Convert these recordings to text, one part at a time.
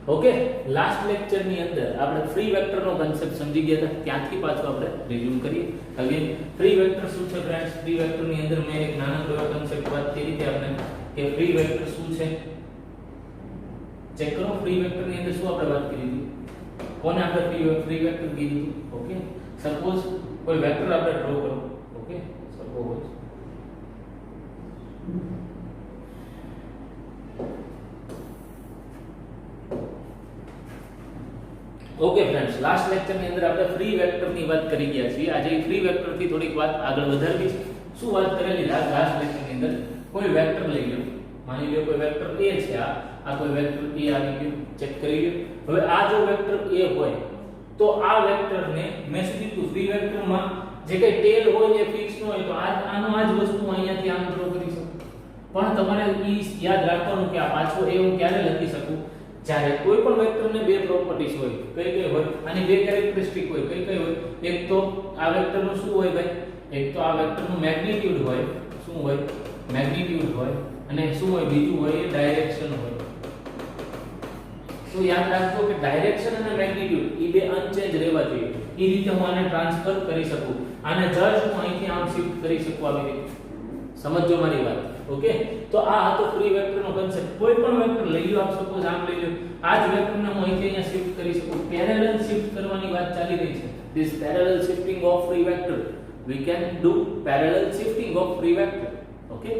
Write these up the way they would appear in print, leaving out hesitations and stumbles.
Okay, last lecture ની અંદર આપણે ફ્રી વેક્ટર નો કન્સેપ્ટ સમજી ગયા હતા. ત્યાંથી પાછું આપણે રિઝ્યુમ કરીએ. અગેન ફ્રી વેક્ટર શું છે ફ્રેન્ડ્સ? ફ્રી વેક્ટર ની અંદર મેં એક નાનકડો એવો કન્સેપ્ટ વાત કરી હતી આપણે કે ફ્રી વેક્ટર શું છે. ચેક કરો, ફ્રી વેક્ટર ની અંદર શું આપણે વાત કરી હતી? કોને આપણે ફ્રી વેક્ટર કીધું? ઓકે, સપોઝ કોઈ વેક્ટર આપણે ડ્રો કરો. Okay, suppose okay friends, last lecture ની અંદર આપણે ફ્રી વેક્ટર ની વાત કરી ગયા છીએ. આજે ફ્રી વેક્ટર થી થોડીક વાત આગળ વધારવી છે. શું વાત કરેલી લાસ્ટ લેક્ચર ની અંદર? કોઈ વેક્ટર લઈ લો, માની લો કોઈ વેક્ટર a છે, આ કોઈ વેક્ટર a આવી ગયું, ચેક કરી લો. હવે આ જો વેક્ટર a હોય તો આ વેક્ટર ને મેં શું કીધું? ફ્રી વેક્ટર માં જે કઈ ટેલ હોય એ ફિક્સ ન હોય તો આનો આ જ વસ્તુ અહીંયાથી આમ ડ્રો કરી શકું. પણ તમારે ઈ યાદ રાખવાનું કે આ પાછો a હું ક્યારે લખી શકું? જ્યારે કોઈ પણ વેક્ટરને બે પ્રોપર્ટીઝ હોય. કઈ કઈ હોય? આની બે કેરેક્ટરિસ્ટિક હોય. કઈ કઈ હોય? એક તો આ વેક્ટરનું શું હોય ભાઈ? એક તો આ વેક્ટરનું મેગ્નીટ્યુડ હોય. શું હોય? મેગ્નીટ્યુડ હોય. અને શું હોય? બીજું હોય એ ડાયરેક્શન હોય. તો યાદ રાખજો કે ડાયરેક્શન અને મેગ્નીટ્યુડ એ બે અનચેન્જ રહેવા જોઈએ. એ રીતે હું આને ટ્રાન્સફર કરી શકું. આને જસ્ટ હું અહીંથી આમ શિફ્ટ કરી શકું આવી રીતે. સમજો મારી વાત. ઓકે, તો આ હતો ફ્રી વેક્ટર નો કન્સેપ્ટ. કોઈ પણ વેક્ટર લઈ લો, આપ સપોઝ આમ લઈ લો, આ જ વેક્ટરને હું અહીંથી અહીંયા શિફ્ટ કરી શકું. પેરેલલ શિફ્ટ કરવાની વાત ચાલી રહી છે. This parallel shifting of free vector, we can do parallel shifting of free vector. Okay,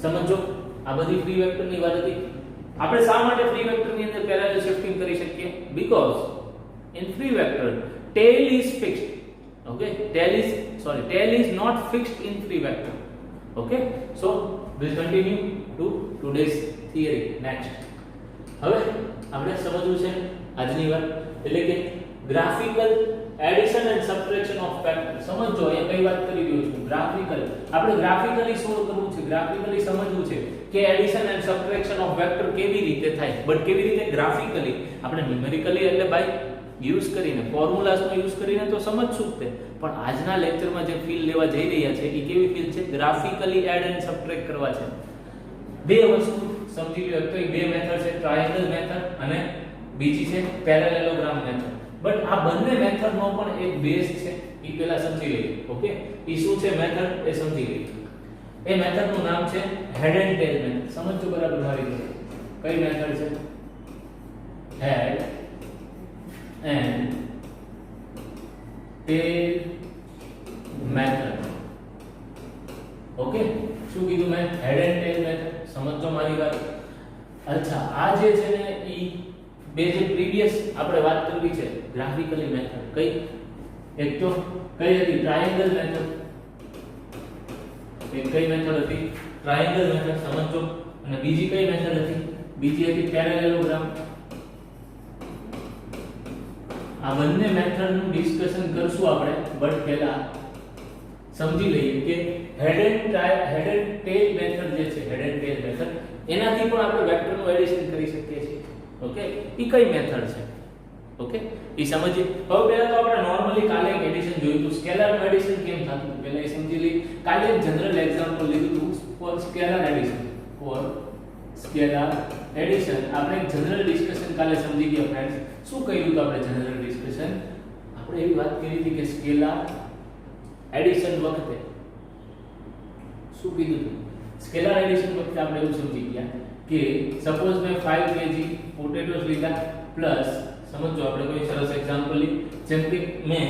સમજો આ બધી ફ્રી વેક્ટર ની વાત હતી. આપણે શા માટે ફ્રી વેક્ટર ની અંદર પેરેલલ શિફ્ટિંગ કરી શકીએ? Because in free vector tail is fixed. Okay, tail is not fixed in free vector. Okay, so we'll continue to today's theory next. હવે આપણે સમજવું છે આજની વાત એટલે કે graphical addition and subtraction of vector. સમજો અહીંયા કઈ વાત કરી રહ્યો છું? ગ્રાફિકલ. આપણે ગ્રાફિકલી સોલ્વ કરવું છે, ગ્રાફિકલી સમજવું છે કે addition and subtraction of vector કેવી રીતે થાય. બટ કેવી રીતે? ગ્રાફિકલી. આપણે ન્યુમેરિકલી એટલે બાય યુઝ કરીને, ફોર્મ્યુલાસનો યુઝ કરીને તો સમજશું જ તે. પણ આજના લેક્ચરમાં જે ફીલ લેવા જઈ રહ્યા છે એ કેવી ફીલ છે? ગ્રાફિકલી એડ એન્ડ સબટ્રેક્ટ કરવા છે. બે વસ્તુ સમજી લો. એક તો બે મેથડ છે, ટ્રાયેંગલ મેથડ અને બીજી છે પેરેલેલોગ્રામ મેથડ. બટ આ બંને મેથડનો પણ એક બેઝ છે, એ પહેલા સમજી લઈએ. ઓકે, એ શું છે મેથડ એ સમજી લઈએ. એ મેથડનું નામ છે હેડ એન્ડ ટેલ મેથડ. સમજો બરાબર મારી રીતે. કઈ મેથડ છે? Head and tail method. Okay, શું કીધું મેં? Head and tail method. સમજો મારી વાત. અચ્છા, આ જે છે ને ઈ બે જે પ્રીવિયસ આપણે વાત કરવી છે ગ્રાફિકલી મેથડ. કઈ? એક તો કઈ હતી? Triangle method. એક કઈ મેથડ હતી? Triangle method. સમજો. અને બીજી કઈ મેથડ હતી? બીજી હતી પેરેલેલોગ્રામ. આ બંને મેથડનું ડિસ્કશન કરશું આપણે. બટ પહેલા સમજી લઈએ કે હેડ એન્ડ ટેલ મેથડ જે છે, હેડ એન્ડ ટેલ મેથડ, એનાથી પણ આપણે વેક્ટરનું એડિશન કરી શકીએ છીએ. ઓકે, ઈ કઈ મેથડ છે? ઓકે, ઈ સમજીએ. હવે પહેલા તો આપણે નોર્મલી કાલે એક એડિશન જોયું હતું, સ્કેલરનું એડિશન કેમ થતું હતું પહેલા એ સમજી લઈએ. કાલે એક જનરલ એક્ઝામ્પલ લીધું હતું ફોર સ્કેલર એડિશન. આપણે એક જનરલ ડિસ્કશન કાલે સમજી ગયા ફ્રેન્ડ્સ. શું કર્યું હતું આપણે જનરલ ડિસ્કશન? આપણે એવી વાત કરી હતી કે સ્કેલર એડિશન વખતે શું કીધું હતું? સ્કેલર એડિશન વખતે આપણે એવું સમજી ગયા કે સપોઝ મેં 5 kg પોટેટોસ લીધા પ્લસ, સમજો આપણે કોઈ સરસ એક્ઝામ્પલ લઈએ, જેમ કે મેં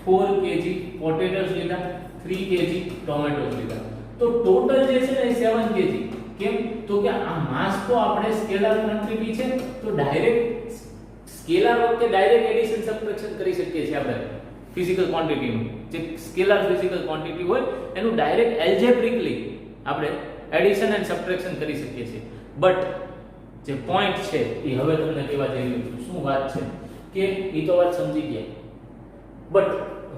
4 kg પોટેટોસ લીધા, 3 kg ટોમેટોસ લીધા, તો ટોટલ જે છે ને એ 7 kg. કેમ? તો કે આ માસ તો આપણે સ્કેલર ક્વોન્ટિટી છે તો ડાયરેક્ટ સ્કેલર વખતે ડાયરેક્ટ એડિશન સબટ્રેક્શન કરી શકીએ છીએ આપણે. ફિઝિકલ ક્વોન્ટિટીનું જે સ્કેલર ફિઝિકલ ક્વોન્ટિટી હોય એનું ડાયરેક્ટ એલ્જેબ્રિકલી આપણે એડિશન એન્ડ સબટ્રેક્શન કરી શકીએ છીએ. બટ જે પોઈન્ટ છે એ હવે તમને કહેવા જઈ રહ્યો છું. શું વાત છે કે એ તો વાત સમજી ગયા. બટ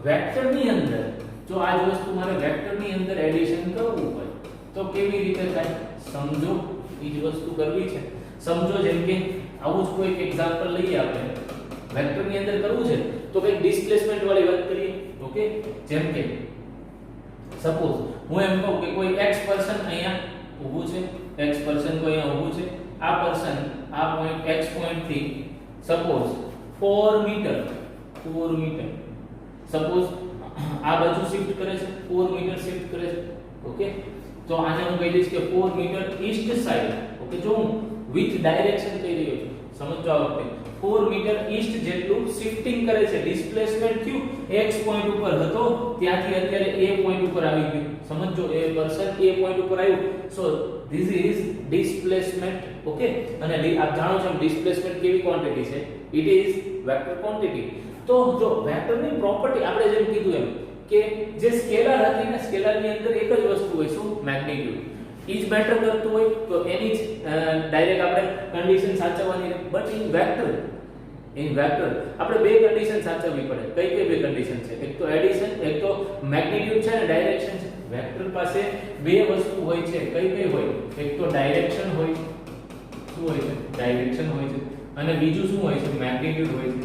વેક્ટરની અંદર જો આ જ વસ્તુ મારે વેક્ટરની અંદર એડિશન કરવું હોય તો કેવી રીતે થાય? સમજો, એ જ વસ્તુ કરવી છે. સમજો જેમ કે આવું જ કોઈ એક્ઝામ્પલ લઈએ આપણે. વેક્ટરની અંદર કરવું છે તો કંઈક ડિસ્પ્લેસમેન્ટ વાળી વાત કરીએ. ઓકે, જેમ કે સપોઝ હું એમ કહું કે કોઈ x પર્સન અહીંયા ઊભું છે, x પર્સન કોઈ અહીંયા ઊભું છે, આ પર્સન આ પોઈન્ટ x પોઈન્ટ થી સપોઝ 4 મીટર સપોઝ આ બાજુ શિફ્ટ કરે છે 4 મીટર શિફ્ટ કરે છે ઓકે તો આને હું કહી દઈશ કે 4 મીટર ઈસ્ટ સાઈડ ઓકે જો હું વિથ ડાયરેક્શન કહી રહ્યો છું સમજો આ વખતે 4 મીટર ઈસ્ટ જેટલું શિફ્ટિંગ કરે છે ડિસ્પ્લેસમેન્ટ થયું x પોઈન્ટ ઉપર હતો ત્યાંથી અત્યારે a પોઈન્ટ ઉપર આવી ગયું સમજો એ પર્સન a પોઈન્ટ ઉપર આવ્યું so this is displacement okay અને આપ જાણો છો ડિસ્પ્લેસમેન્ટ કેવી ક્વોન્ટિટી છે ઇટ ઇઝ વેક્ટર ક્વોન્ટિટી તો જો વેક્ટરની પ્રોપર્ટી આપણે જેમ કીધું એમ કે જે સ્કેલર હતી ને સ્કેલરની અંદર એક જ વસ્તુ હોય શું મેગ્નીટ્યુડ ઇઝ મેટર કરતું હોય તો એની જ ડાયરેક્ટ આપણે કન્ડિશન સાચવવાની બટ ઇન વેક્ટર આપણે બે કન્ડિશન સાચવવી પડે કઈ બે કન્ડિશન છે એક તો એડિશન એક તો મેગ્નીટ્યુડ છે અને ડાયરેક્શન છે વેક્ટર પાસે બે વસ્તુ હોય છે કઈ હોય એક તો ડાયરેક્શન હોય શું હોય છે ડાયરેક્શન હોય છે અને બીજું શું હોય છે મેગ્નીટ્યુડ હોય છે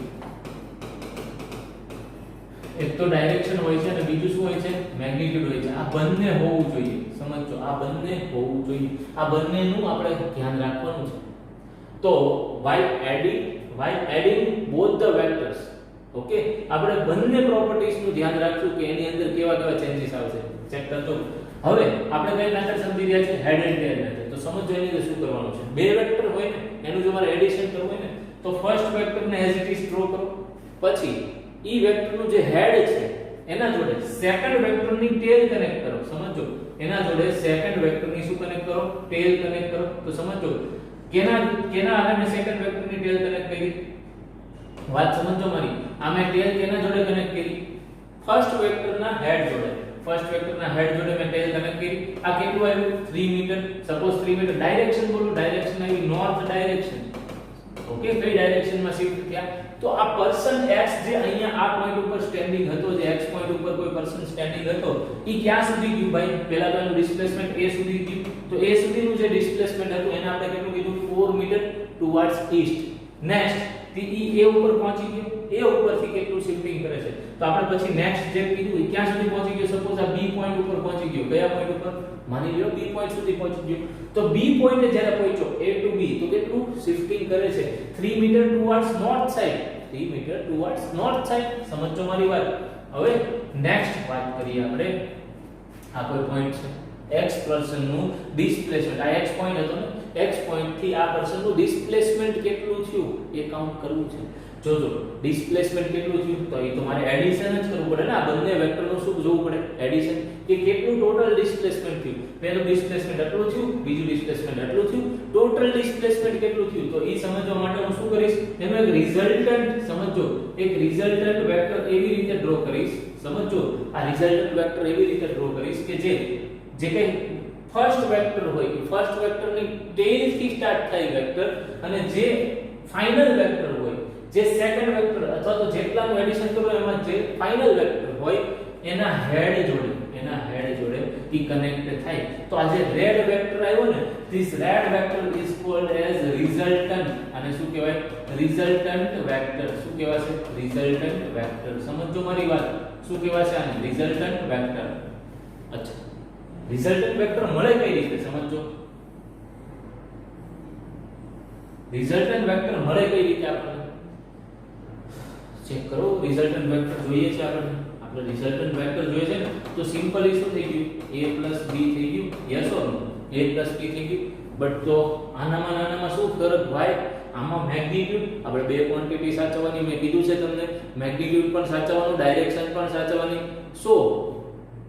એક તો ડાયરેક્શન હોય છે અને બીજું શું હોય છે મેગ્નીટ્યુડ હોય છે આ બંને હોવું જોઈએ સમજો આ બંને હોવું જોઈએ આ બંનેનું આપણે ધ્યાન રાખવાનું છે તો while adding both the vectors okay આપણે બંને પ્રોપર્ટીઝ નું ધ્યાન રાખશું કે એની અંદર કેવા ચેન્જીસ આવશે ચેક કરજો હવે આપણે કઈ મેથડ સમજી રહ્યા છે હેડ એન્ડ ટેલ મેથડ તો સમજો એની અંદર શું કરવાનું છે બે વેક્ટર હોય ને એનું જો મારે એડિશન કરવું હોય ને તો ફર્સ્ટ વેક્ટર ને એઝ ઇટ ઇઝ ડ્રો કરો પછી ઈ વેક્ટર નું જે હેડ છે એના જોડે સેકન્ડ વેક્ટર ની ટેલ કનેક્ટ કરો સમજો એના જોડે સેકન્ડ વેક્ટર ની શું કનેક્ટ કરો ટેલ કનેક્ટ કરો તો સમજો કેના અને સેકન્ડ વેક્ટર ની ટેલ કનેક્ટ કરી વાત સમજો મારી આ મેં ટેલ કેના જોડે કનેક્ટ કરી ફર્સ્ટ વેક્ટર ના હેડ જોડે મેં ટેલ કનેક્ટ કરી આ કેટલું આવ્યું 3 મીટર સપોઝ 3 મીટર ડાયરેક્શન બોલું ડાયરેક્શન આવી નોર્થ ડાયરેક્શન ઓકે કઈ ડાયરેક્શન માં શિફ્ટ થયા તો આ પર્સન x જે અહીંયા આ પોઈન્ટ ઉપર સ્ટેન્ડિંગ હતો જે x પોઈન્ટ ઉપર કોઈ પર્સન સ્ટેન્ડિંગ હતો ઈ ક્યાં સુધી ગયું ભાઈ પહેલા તો એનું ડિસ્પ્લેસમેન્ટ a સુધી ગયું તો a સુધીનું જે ડિસ્પ્લેસમેન્ટ હતું એને આપણે કેટલું કીધું 4 મીટર ટુવર્ડ્સ ઈસ્ટ નેક્સ્ટ ઈ a ઉપર પહોંચી ગયો a ઉપરથી કેટલું શિફ્ટિંગ કરે છે તો આપણે પછી નેક્સ્ટ જે કીધું ક્યાં સુધી પહોંચી ગયો સપોઝ આ b પોઈન્ટ ઉપર પહોંચી ગયો કયા પોઈન્ટ ઉપર માની લ્યો b પોઈન્ટ સુધી પહોંચી ગયો તો b પોઈન્ટે જ્યારે પહોંચ્યો a ટુ b તો કેટલું શિફ્ટિંગ કરે છે 3 મીટર ટુવર્ડ્સ નોર્થ સાઈડ સમજો મારી વાત હવે નેક્સ્ટ વાત કરીએ આપણે આ કોઈ પોઈન્ટ છે x પર્સન નું ડિસ્પ્લેસમેન્ટ આ x પોઈન્ટ હતો ને x પોઈન્ટ થી આ પર્સન નું ડિસ્પ્લેસમેન્ટ કેટલું થયું એ કાઉન્ટ કરવું છે જોજો ડિસ્પ્લેસમેન્ટ કેટલું થયું તો એ તમારે એડિશન જ કરવું પડે ને આ બંને વેક્ટર નું શું જોવું પડે એડિશન કે કેટલું ટોટલ ડિસ્પ્લેસમેન્ટ થયું પહેલું ડિસ્પ્લેસમેન્ટ આટલું થયું બીજું ડિસ્પ્લેસમેન્ટ આટલું થયું ટોટલ ડિસ્પ્લેસમેન્ટ કેટલું થયું તો એ સમજવા માટે હું શું કરીશ એનો એક રિઝલ્ટન્ટ સમજો એક રિઝલ્ટન્ટ વેક્ટર એવી રીતે ડ્રો કરીશ સમજો આ રિઝલ્ટન્ટ વેક્ટર એવી રીતે ડ્રો કરીશ કે જે કઈ ફર્સ્ટ વેક્ટર હોય કે ફર્સ્ટ વેક્ટર ની ટેલ થી સ્ટાર્ટ થાય વેક્ટર અને જે ફાઇનલ વેક્ટર હોય જે સેકન્ડ વેક્ટર અથવા તો જેટલાનું એડિશન કરો એમાં જે ફાઇનલ વેક્ટર હોય એના હેડ જોડે ઈ કનેક્ટ થાય તો આ જે રેડ વેક્ટર આવ્યો ને this red vector is called as resultant અને શું કહેવાય રિઝલ્ટન્ટ વેક્ટર શું કહેવાશે રિઝલ્ટન્ટ વેક્ટર સમજો મારી વાત શું કહેવાશે આને રિઝલ્ટન્ટ વેક્ટર અચ્છા રિઝલ્ટન્ટ વેક્ટર મળે કઈ રીતે સમજો રિઝલ્ટન્ટ વેક્ટર મળે કઈ રીતે આપણને ચેક કરો રિઝલ્ટન્ટ વેક્ટર જોઈએ છે આપણે રિઝલ્ટન્ટ વેક્ટર જોઈએ છે ને તો સિમ્પલી શું થઈ ગયું a b થઈ ગયું yes or no a b થઈ ગયું બટ તો આનામાં શું ફરક ભાઈ આમાં મેગ્નીટ્યુડ આપણે બે ક્વોન્ટિટી સાચવવાની મેં કીધું છે તમને મેગ્નીટ્યુડ પણ સાચવવાનું ડાયરેક્શન પણ સાચવવાની સો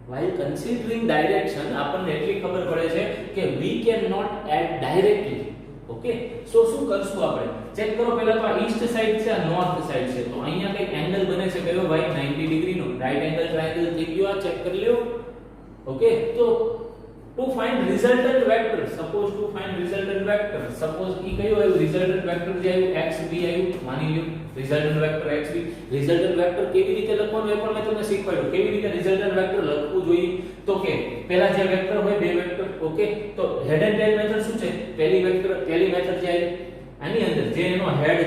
while considering direction આપણને એટલી ખબર પડે છે કે we cannot add directly okay so શું કરશું આપણે ચેક કરો પહેલા તો આ ઈસ્ટ સાઈડ છે આ નોર્થ સાઈડ છે તો અહીંયા કઈ એંગલ બને છે કયો ભાઈ 90 ડિગ્રી નો રાઈટ એંગલ ટ્રાયેંગલ થઈ ગયો આ ચેક કરી લ્યો ઓકે તો to find resultant vector suppose ઈ કયો આવ્યું resultant vector જે આવ્યું xb આવ્યું માની લ્યો resultant vector xb resultant vector કેવી રીતે લખવાનું એ પણ મેં તમને શીખવાડ્યું કેવી રીતે resultant vector લખવું જોઈએ તો કે પહેલા જે વેક્ટર હોય બે વેક્ટર ઓકે તો હેડ એન્ડ ટેલ મેથડ શું છે પહેલી મેથડ જે આવી આની અંદર જે એનો હેડ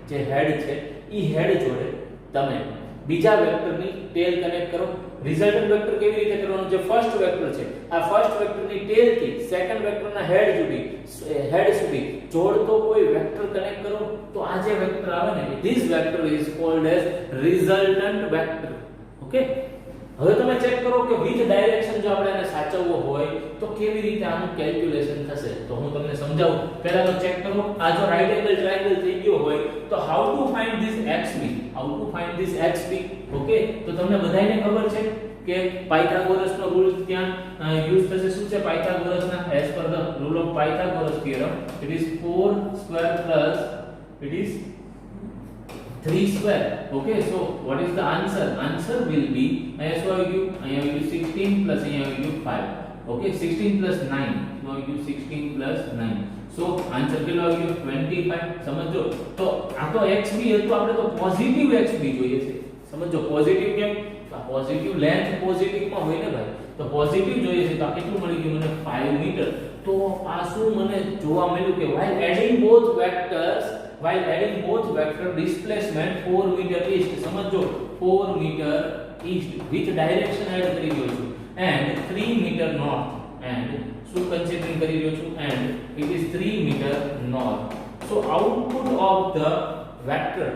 છે ઈ હેડ જોડે તમે બીજા વેક્ટરની ટેલ કનેક્ટ કરો રિઝલ્ટન્ટ વેક્ટર કેવી રીતે કરવાનું? જે ફર્સ્ટ વેક્ટર છે આ ફર્સ્ટ વેક્ટરની ટેલ થી સેકન્ડ વેક્ટરના હેડ સુધી જોડતો કોઈ વેક્ટર કનેક્ટ કરો તો આ જે વેક્ટર આવે ને this vector is called as resultant vector. Okay, હવે તમે ચેક કરો કે વિથ ડાયરેક્શન જો આપણે એને સાચવવો હોય તો કેવી રીતે આનું કેલ્ક્યુલેશન થશે. તો હું તમને સમજાવું. પહેલા તો ચેક કરો, આ જો રાઈટ એંગલ ટ્રાયેંગલ થઈ ગયો હોય તો how to find this xb, how to find this xb. Okay, તો તમને બધાયને ખબર છે કે પાયથાગોરસનો રૂલ ત્યાં યુઝ થશે. શું છે પાયથાગોરસના? As per the rule of Pythagoras theorem it is 4 square plus it is 3 square. Okay, so what is the answer? Answer will be અહીંયા શું આવી ગયું? અહીંયા આવી ગયું 16 plus અહીંયા આવી ગયું 5. Okay, 16 plus 9. નો આવી ગયું 16 plus 9. So answer કેટલો આવી ગયો? 25. સમજો. તો આ તો xb હતું, આપણે તો પોઝિટિવ xb જોઈએ છે. સમજો પોઝિટિવ કેમ? આ પોઝિટિવ લેન્થ પોઝિટિવ માં હોય ને ભાઈ, તો પોઝિટિવ જોઈએ છે. તો આ કેટલું મળી ગયું મને? 5 મીટર. તો આ શું મને જોવા મળ્યું કે while adding both vector displacement 4 meter east, સમજો 4 meter east with direction add કરી રહ્યો છું and 3 meter north and શું કન્સિડરિંગ કરી રહ્યો છું and it is 3 meter north. So output of the vector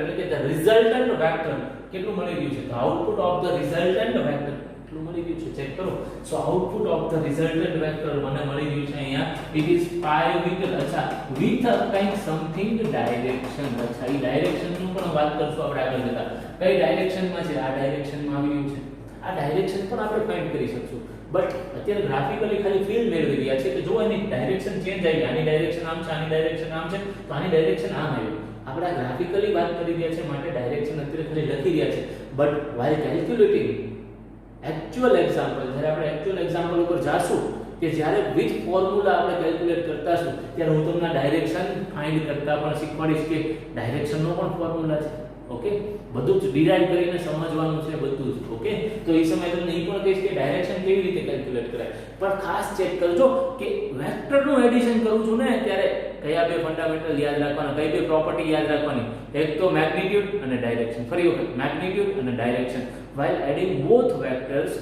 એટલે કે the resultant vector કેટલું મળી રહ્યું છે? તો output of the resultant vector કેટલું મળી રહ્યું છે? ચેક કરો. So output of the resultant vector મને મળી રહ્યું છે અહીંયા ઇટ ઇઝ 5 મીટર. અચ્છા, with a kind something direction. અચ્છા, એ ડાયરેક્શન નું પણ વાત કરશું આપણે આગળ જતા. કઈ ડાયરેક્શનમાં છે? આ ડાયરેક્શનમાં આવી રહ્યું છે. આ ડાયરેક્શન પણ આપણે ફાઇન્ડ કરી શકશું. બટ અત્યારે ગ્રાફિકલી ખાલી ફીલ મેળવી રહ્યા છે કે જો એની ડાયરેક્શન ચેન્જ આવી, આની ડાયરેક્શન આમ છે, આની ડાયરેક્શન આમ છે, તો આની ડાયરેક્શન આમ આવી. આપણે આ ગ્રાફિકલી વાત કરી રહ્યા છે માટે ડાયરેક્શન અત્યારે ખાલી લખી રહ્યા છે. But while calculating actual example, જ્યારે આપણે actual example ઉપર જાશું કે જ્યારે વિથ ફોર્મ્યુલા આપણે કેલ્ક્યુલેટ કરતા છું ત્યારે હું તમને ડાયરેક્શન ફાઇન્ડ કરતા પણ શીખવાડીશ કે ડાયરેક્શનનો પણ ફોર્મ્યુલા છે. ઓકે, બધું જ ડિરાઇવ કરીને સમજવાનું છે બધું જ. ઓકે, તો એ સમયે તમને એ પણ કહીશ કે ડાયરેક્શન કેવી રીતે કેલ્ક્યુલેટ કરાય. પણ ખાસ ચેક કરજો કે વેક્ટરનું એડિશન કરું છું ને ત્યારે કયા બે ફંડામેન્ટલ યાદ રાખવાના, કઈ બે પ્રોપર્ટી યાદ રાખવાની? એક તો મેગ્નીટ્યુડ અને ડાયરેક્શન. ફરી વખત મેગ્નીટ્યુડ અને direction. while adding both vectors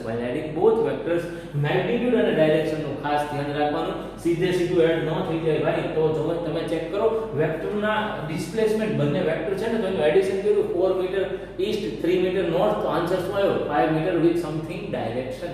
magnitude અને ડાયરેક્શન નું ખાસ ધ્યાન રાખવાનું. સીધું એડ ન થઈ જાય ભાઈ. તો જો તમે ચેક કરો વેક્ટરના ડિસ્પ્લેસમેન્ટ બંને વેક્ટર છે ને તો એનું એડિશન કર્યું 4 મીટર ઈસ્ટ 3 મીટર નોર્થ, તો આન્સર શું આવ્યો? 5 મીટર વિથ સમથિંગ ડાયરેક્શન.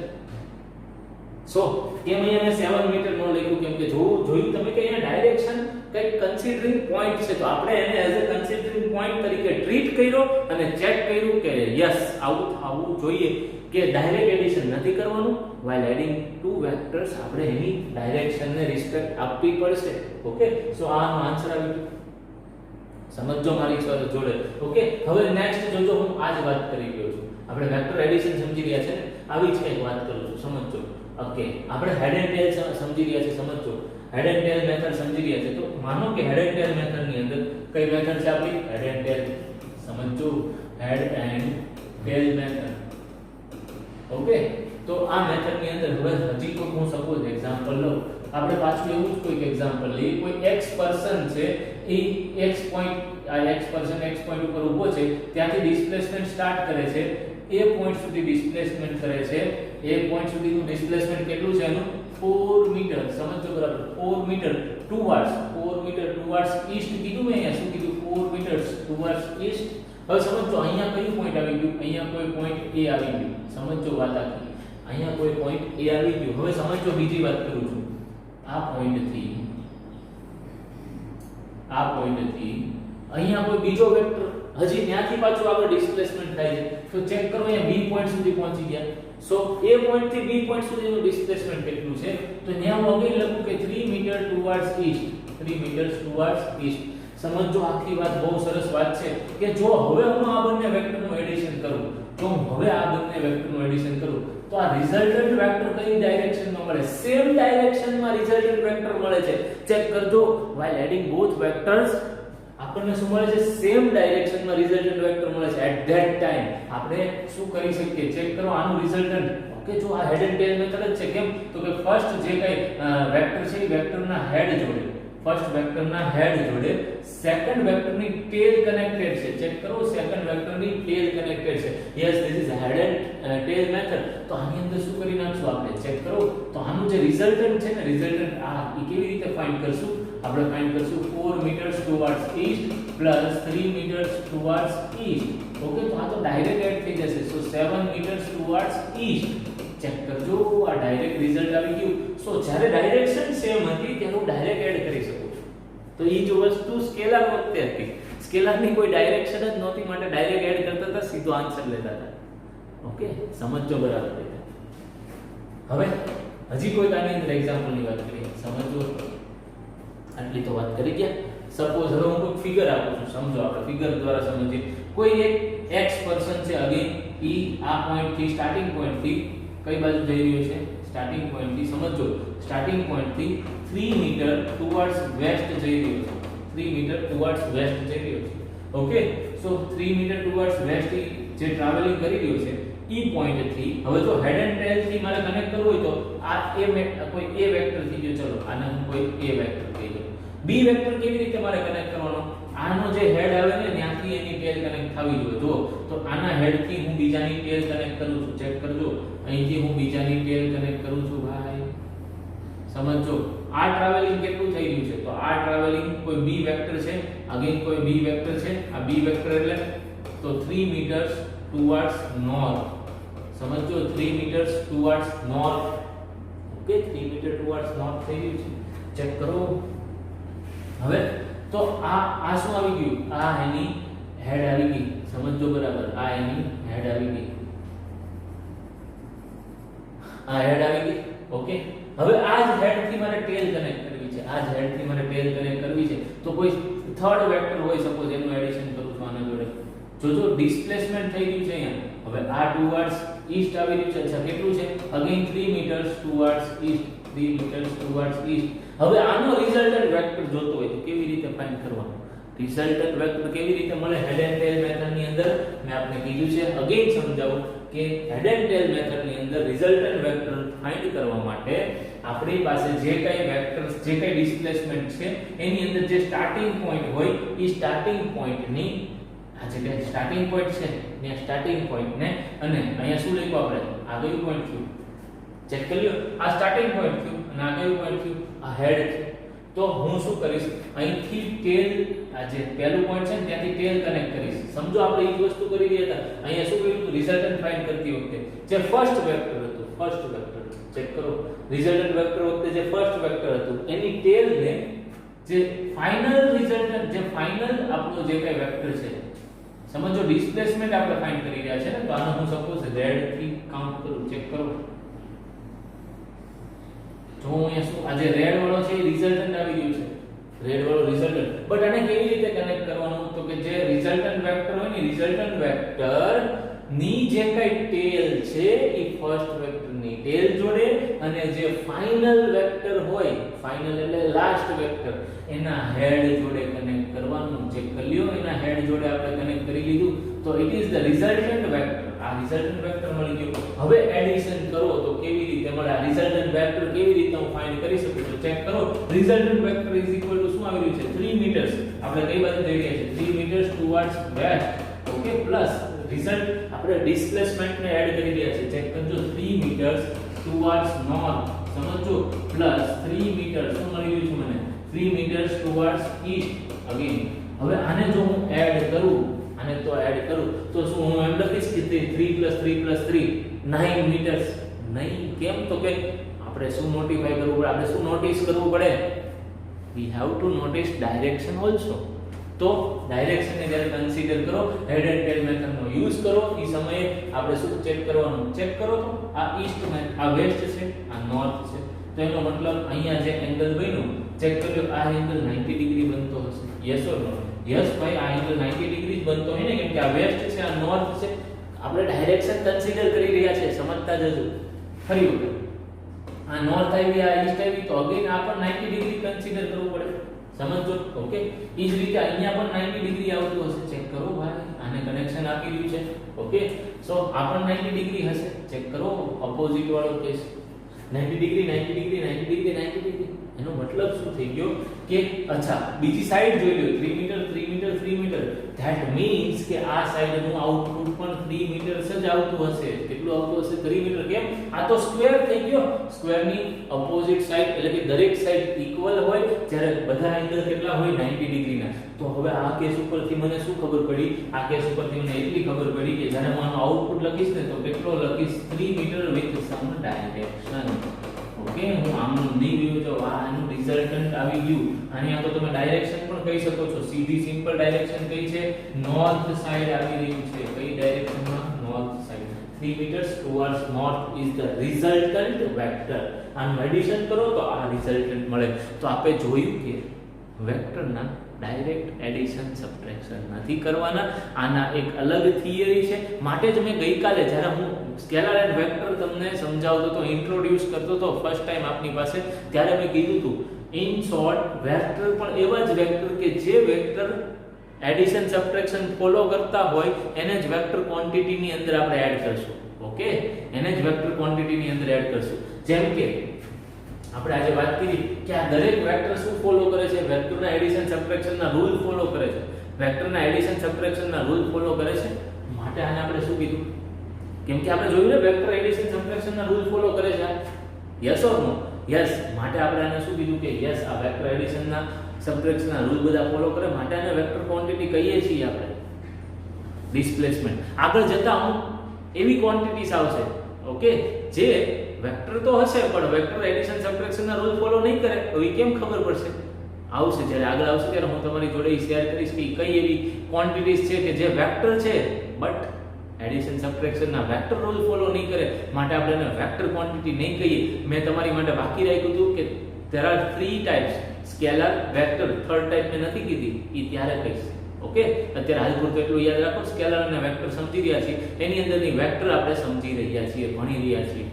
સો કેમ અહીંયા મેં 7 મીટર નો લખ્યું? કેમ કે જોયું તમે કે અહીંયા ડાયરેક્શન કઈ કન્સિડરિંગ પોઈન્ટ છે, તો આપણે એને એઝ અ કન્સિડરિંગ પોઈન્ટ તરીકે ટ્રીટ કર્યો અને ચેક કર્યું કે યસ આવું થવું જોઈએ કે ડાયરેક્ટ એડિશન નથી કરવાનું. while adding two vectors આપણે એની ડાયરેક્શનને રિસ્પેક્ટ આપવી પડશે. ઓકે, સો આનો આન્સર આવી ગયો. સમજો મારી જોડે. ઓકે, હવે નેક્સ્ટ જોજો, હું આ જ વાત કરી રહ્યો છું. આપણે વેક્ટર એડિશન સમજી રહ્યા છે ને, આવી જ કંઈક વાત કરું છું. સમજો. ઓકે, આપણે હેડ એન્ડ ટેલ સમજી રહ્યા છે. સમજો, હેડ એન્ડ ટેલ મેથડ સમજી રહ્યા છે. તો માનો કે હેડ એન્ડ ટેલ મેથડ ની અંદર કઈ મેથડ છે આપણી? Head and tail. સમજો, head and tail method. Okay, તો આ મેથડ ની અંદર હવે હજી તો હું સપોઝ એક્ઝામ્પલ લઉં. આપણે પાછું એવું જ કોઈક એક્ઝામ્પલ લઈએ. કોઈ x પર્સન છે, એ x પોઈન્ટ, આ x પર્સન x પોઈન્ટ ઉપર ઊભો છે, ત્યાંથી ડિસ્પ્લેસમેન્ટ સ્ટાર્ટ કરે છે, એ પોઈન્ટ સુધી ડિસ્પ્લેસમેન્ટ કરે છે. એ પોઈન્ટ સુધીનું ડિસ્પ્લેસમેન્ટ કેટલું છે એનું? 4 મીટર. સમજો બરાબર, 4 મીટર ટુવર્ડ્સ ઈસ્ટ કીધું મેં. અહીંયા શું કીધું? 4 મીટર ટુવર્ડ્સ ઈસ્ટ. હવે સમજો અહીંયા કયું પોઈન્ટ આવી ગયું? અહીંયા કોઈ પોઈન્ટ A આવી ગયું. સમજો વાત આખી, અહીંયા કોઈ પોઈન્ટ A આવી ગયું. હવે સમજો બીજી વાત કરું છું. આ પોઈન્ટથી અહીંયા કોઈ બીજો વેક્ટર હજી ત્યાંથી પાછું આગળ ડિસ્પ્લેસમેન્ટ થાય છે. તો ચેક કરો અહીંયા B પોઈન્ટ સુધી પહોંચી ગયા. સો A પોઈન્ટ થી B પોઈન્ટ સુધીનું ડિસ્પ્લેસમેન્ટ કેટલું છે? તો ત્યાં હું આગળ લખું કે 3 meter towards east, 3 meter towards east. સમજો આખી વાત બહુ સરસ વાત છે કે જો હવે હું આ બંને વેક્ટરનું એડિશન કરું, તો આ રિઝલ્ટન્ટ વેક્ટર કઈ ડાયરેક્શનમાં મળે? સેમ ડાયરેક્શનમાં રિઝલ્ટન્ટ વેક્ટર મળે છે. ચેક કરજો, while adding both vectors આપણને શું મળે છે? સેમ ડાયરેક્શનમાં રિઝલ્ટન્ટ વેક્ટર મળે છે. એટ ધેટ ટાઈમ આપણે શું કરી શકીએ? ચેક કરો આનું રિઝલ્ટન્ટ. ઓકે, જો આ હેડ એન્ડ ટેલ મેથડ જ છે. કેમ? તો કે ફર્સ્ટ જે કઈ વેક્ટર છે એ વેક્ટરના હેડ જોડે, ફર્સ્ટ વેક્ટરના હેડ જોડે સેકન્ડ વેક્ટરની ટેલ કનેક્ટેડ છે. ચેક કરો, સેકન્ડ વેક્ટરની ટેલ કનેક્ટેડ છે. Yes, this is head and tail method. તો આની અંદર શું કરી નાખશું આપણે? ચેક કરો. તો આનું જે રિઝલ્ટન્ટ છે ને, રિઝલ્ટન્ટ આ એ કેવી રીતે ફાઇન્ડ કરશું? આપણે ફાઇન્ડ કરશું 4 meters towards east plus 3 meters towards east. Okay, તો આ તો ડાયરેક્ટ એડ થઈ જશે. So 7 meters towards east. Check કરજો, આ ડાયરેક્ટ રિઝલ્ટ આવી ગયું. સો જ્યારે ડાયરેક્શન સેમ હતી ત્યારે હું ડાયરેક્ટ એડ કરી શકું છું. તો એ જ વસ્તુ સ્કેલર વખતે હતી. સ્કેલરની કોઈ ડાયરેક્શન જ નહોતી, માટે ડાયરેક્ટ એડ કરતા હતા, સીધો આન્સર લેતા હતા. ઓકે, સમજજો બરાબર રીતે. હવે હજી કોઈ આની અંદર એક્ઝામ્પલની વાત કરીએ. સમજો, આટલી તો વાત કરી ગયા. સપોઝ હવે હું કોઈ ફિગર આપું છું, સમજો. આપણે ફિગર દ્વારા સમજીએ. કોઈ એક x પર્સન છે, અગેન ઈ આ પોઈન્ટ થી સ્ટાર્ટિંગ પોઈન્ટ થી કઈ બાજુ જઈ રહ્યો છે? સ્ટાર્ટિંગ પોઈન્ટ થી. સમજો, સ્ટાર્ટિંગ પોઈન્ટ થી 3 મીટર ટુવર્ડ્સ વેસ્ટ જઈ રહ્યો છે. 3 મીટર ટુવર્ડ્સ વેસ્ટ જઈ રહ્યો છે. ઓકે, સો 3 મીટર ટુવર્ડ્સ વેસ્ટ જે ટ્રાવેલિંગ કરી રહ્યો છે ઈ પોઈન્ટ થી હવે જો હેડ એન્ડ ટેલ થી મારે કનેક્ટ કરવું હોય તો આ કોઈ a વેક્ટર થી જો, ચલો આને હું કોઈ a વેક્ટર કહી દઉં. b વેક્ટર કેવી રીતે મારે કનેક્ટ કરવાનો? આનો જે હેડ આવે ને ત્યાંથી એની ટેલ કનેક્ટ થવી જોઈએ. જો તો આના હેડ થી હું બીજાની ટેલ કનેક્ટ કરું છું. ચેક કરજો, અહીંથી હું બીજાની ટેલ કનેક્ટ કરું છું ભાઈ. સમજો, આ ટ્રાવેલિંગ કેટલું થઈ રહ્યું છે? તો આ ટ્રાવેલિંગ કોઈ b વેક્ટર છે, અગેન કોઈ b વેક્ટર છે. આ b વેક્ટર એટલે તો 3 મીટર્સ ટુવર્ડ્સ નોર્થ. સમજો, 3 meters towards north. Okay, 3 meter towards north થઈ રહ્યું છે. ચેક કરો. હવે તો આ શું આવી ગયું? આ એની હેડ આવી ગઈ. સમજો બરાબર, આ એની હેડ આવી ગઈ. આ હેડ આવી ગઈ. ઓકે, હવે આ જ હેડ થી મારે ટેલ કનેક્ટ કરવી છે. આ જ હેડ થી મારે ટેલ કનેક્ટ કરવી છે. તો કોઈ થર્ડ વેક્ટર હોય, સપોઝ એનું એડિશન કરું છું આના જોડે. જો ડિસ્પ્લેસમેન્ટ થઈ ગયું છે અહીંયા. હવે આ ટુવર્ડ્સ ઈસ્ટ આવી રહ્યું છે. અચ્છા, કેટલું છે? Again 3 meters towards east. 3 meters towards east. હવે આનો રિઝલ્ટન્ટ વેક્ટર જોતો હોય તો કેવી રીતે ફાઇન્ડ કરવાનો? રિઝલ્ટન્ટ વેક્ટર કેવી રીતે મળે? હેડ એન્ડ ટેલ મેથડની અંદર મેં આપને કીધું છે, અગેન સમજાવું કે હેડ એન્ડ ટેલ મેથડની અંદર રિઝલ્ટન્ટ વેક્ટર ફાઇન્ડ કરવા માટે આપણી પાસે જે કઈ વેક્ટર્સ, જે કઈ ડિસ્પ્લેસમેન્ટ છે એની અંદર જે સ્ટાર્ટિંગ પોઈન્ટ હોય એ સ્ટાર્ટિંગ પોઈન્ટની આ જે કઈ સ્ટાર્ટિંગ પોઈન્ટ છે ને, સ્ટાર્ટિંગ પોઈન્ટ ને અને અહીંયા શું લખ્યું આપણે? આ કયું પોઈન્ટ થયું? ચેક કરી લો. આ સ્ટાર્ટિંગ પોઈન્ટ થયું અને આ કયું પોઈન્ટ થયું? આ હેડ થયું. તો હું શું કરીશ? અહીંથી ટેલ, આ જે પહેલું પોઈન્ટ છે ને ત્યાંથી ટેલ કનેક્ટ કરીશ. સમજો આપણે એ જ વસ્તુ કરી રહ્યા હતા. અહીંયા શું કર્યું? રિઝલ્ટન્ટ ફાઇન્ડ કરતી વખતે જે ફર્સ્ટ વેક્ટર હતું, ફર્સ્ટ વેક્ટર ચેક કરો. રિઝલ્ટન્ટ વેક્ટર વખતે જે ફર્સ્ટ વેક્ટર હતું એની ટેલ ને જે ફાઇનલ રિઝલ્ટન્ટ, જે ફાઇનલ આપણો જે કઈ વેક્ટર છે, સમજો ડિસ્પ્લેસમેન્ટ આપણે ફાઇન્ડ કરી રહ્યા છે ને, તો આનો હું સપોઝ રેડ થી કાઉન્ટ કરું. ચેક કરો. જો અહીંયા શું આ જે રેડ વાળો છે એ રિઝલ્ટન્ટ આવી ગયું છે. રેડ વાળો રિઝલ્ટન્ટ. બટ આને કેવી રીતે કનેક્ટ કરવાનું? તો કે જે રિઝલ્ટન્ટ વેક્ટર હોય ને, રિઝલ્ટન્ટ વેક્ટર ની જે કઈ ટેલ છે એ ફર્સ્ટ વેક્ટર ની ટેલ જોડે અને જે ફાઇનલ વેક્ટર હોય, ફાઇનલ એટલે લાસ્ટ વેક્ટર, એના હેડ જોડે કનેક્ટ કરવાનું. જે કર્યો એના હેડ જોડે આપણે કનેક્ટ કરી લીધું તો it is the resultant vector. આ રિઝલ્ટન્ટ વેક્ટર મળી ગયું. હવે એડિશન કરો તો કેવી રીતે મળે? આ રિઝલ્ટન્ટ વેક્ટર કેવી રીતે હું ફાઇન્ડ કરી શકું? તો ચેક કરો. Resultant vector is equal to શું આવી રહ્યું છે? 3 મીટર્સ. આપણે કઈ બાજુ જઈ રહ્યા છે? 3 meters towards west. Okay, plus result આપણે ડિસ્પ્લેસમેન્ટ ને એડ કરી રહ્યા છે. ચેક કરજો. 3 મીટર્સ ટુવર્ડ્સ નોર્થ. સમજો, પ્લસ 3 મીટર શું મળી રહ્યું છે મને? 3 મીટર્સ ટુવર્ડ્સ ઈસ્ટ. અગેન હવે આને જો હું એડ કરું, આને તો એડ કરું તો શું હું એમ લખીશ કે 3 + 3 + 3 9 મીટર્સ? નહીં. કેમ? તો કે આપણે શું નોટિફાઈ કરવું પડે? આપણે શું નોટિસ કરવું પડે? We have to notice direction also. તો ડાયરેક્શન ને જ્યારે કન્સિડર કરો, હેડ એન્ડ ટેલ મેથડ નો યુઝ કરો, એ સમયે આપણે શું ચેક કરવાનું? ચેક કરો તો આ ઈસ્ટ ને આ વેસ્ટ છે, આ નોર્થ છે. તો એનો મતલબ અહીંયા જે એંગલ બન્યું, ચેક કરજો, આ એંગલ 90 ડિગ્રી બનતો હશે. Yes or no? યસ ભાઈ, આ એંગલ 90 ડિગ્રી જ બનતો હોય ને, કેમ કે આ વેસ્ટ છે, આ નોર્થ છે. આપણે ડાયરેક્શન કન્સિડર કરી રહ્યા છે, સમજતા જજો. ફરી વખત આ નોર્થ આવી, આ ઈસ્ટ આવી, તો અગેન આ પણ 90 ડિગ્રી કન્સિડર કરવું પડે. સમજો. ઓકે, એ જ રીતે અહીંયા પણ 90 ડિગ્રી આવતું હશે. ચેક કરો ભાઈ, આને કનેક્શન આપી રહ્યું છે. ઓકે, સો આ પણ 90 ડિગ્રી હશે. ચેક કરો. ઓપોઝિટ વાળો case 90 degree 90 degree 90 degree 90 degree. એનો મતલબ શું થઈ ગયો કે અચ્છા બીજી સાઈડ જોઈ લો 3 meter 3 meter 3 meter that means કે આ સાઈડનું આઉટપુટ પણ 3 મીટર જ આવતું હશે. કેટલું આવતું હશે? 3 મીટર. કેમ? આ તો સ્ક્વેર થઈ ગયો. સ્ક્વેરની ઓપોઝિટ સાઈડ એટલે કે દરેક સાઈડ ઇક્વલ હોય જ્યારે બધા એંગલ કેટલા હોય 90 ડિગ્રીના. તો હવે આ કેસ ઉપરથી મને શું ખબર પડી? આ કેસ ઉપરથી મને એટલી ખબર પડી કે જ્યારે હું આનો આઉટપુટ લખીશ ને તો કેટલો લખીશ? 3 meter with some direction. Okay, હું આમનું નહીં ગયું તો આ આનું રિઝલ્ટન્ટ આવી ગયું. અને આ તો તમે ડાયરેક્શન પણ કહી શકો છો. સીધી સિમ્પલ ડાયરેક્શન કઈ છે? નોર્થ સાઈડ આવી રહ્યું છે. કઈ ડાયરેક્શનમાં? North side. 3 meters towards north is the resultant vector. આનું એડિશન કરો તો આ રિઝલ્ટન્ટ મળે. તો આપણે જોયું કે વેક્ટરના ડાયરેક્ટ એડિશન સબટ્રેક્શન નથી કરવાના. આના એક અલગ થિયરી છે. માટે જ મેં ગઈકાલે જ્યારે હું સ્કેલર એન્ડ વેક્ટર તમને સમજાવતો તો ઇન્ટ્રોડ્યુસ કરતો તો ફર્સ્ટ ટાઈમ આપની પાસે, ત્યારે મેં કીધું હતું ઇન શોર્ટ વેક્ટર પણ એવા જ વેક્ટર કે જે વેક્ટર એડિશન સબટ્રેક્શન ફોલો કરતા હોય એને જ વેક્ટર ક્વોન્ટિટીની અંદર આપણે એડ કરશું. ઓકે, એને જ વેક્ટર ક્વોન્ટિટીની અંદર એડ કરશું. જેમ કે આપણે આજે વાત કરી કે આ દરેક વેક્ટર શું ફોલો કરે છે? વેક્ટરના એડિશન સબટ્રેક્શનના રૂલ ફોલો કરે છે. વેક્ટરના એડિશન સબટ્રેક્શનના રૂલ ફોલો કરે છે. માટે આને આપણે શું કીધું? કેમ કે આપણે જોયું ને વેક્ટર એડિશન સબટ્રેક્શનના રૂલ ફોલો કરે છે. Yes or no? યસ. માટે આપણે આને શું કીધું કે યસ આ વેક્ટર એડિશનના સબટ્રેક્શનના રૂલ બધા ફોલો કરે. માટે આને વેક્ટર ક્વોન્ટિટી કહીએ છીએ આપણે. ડિસ્પ્લેસમેન્ટ. આગળ જતા અમુક એવી ક્વોન્ટિટીઝ આવશે ઓકે જે વેક્ટર તો હશે પણ વેક્ટર એડિશન સબટ્રેક્શનના રૂલ ફોલો નહીં કરે. તો એ કેમ ખબર પડશે? આવશે જ્યારે આગળ આવશે ત્યારે હું તમારી જોડે શેર કરીશ કે કઈ એવી ક્વોન્ટિટીઝ છે કે જે વેક્ટર છે બટ એડિશન સબટ્રેક્શનના વેક્ટર રૂલ ફોલો નહીં કરે. માટે આપણે એને વેક્ટર ક્વોન્ટિટી નહીં કહીએ. મેં તમારી માટે બાકી રાખ્યું હતું કે there are 3 types scalar, vector. Third type મેં નથી કીધી, એ ત્યારે કહીશ. ઓકે, અત્યારે હાલ પૂરતું એટલું યાદ રાખો. સ્કેલર અને વેક્ટર સમજી રહ્યા છીએ, એની અંદરની વેક્ટર આપણે સમજી રહ્યા છીએ, ભણી રહ્યા છીએ.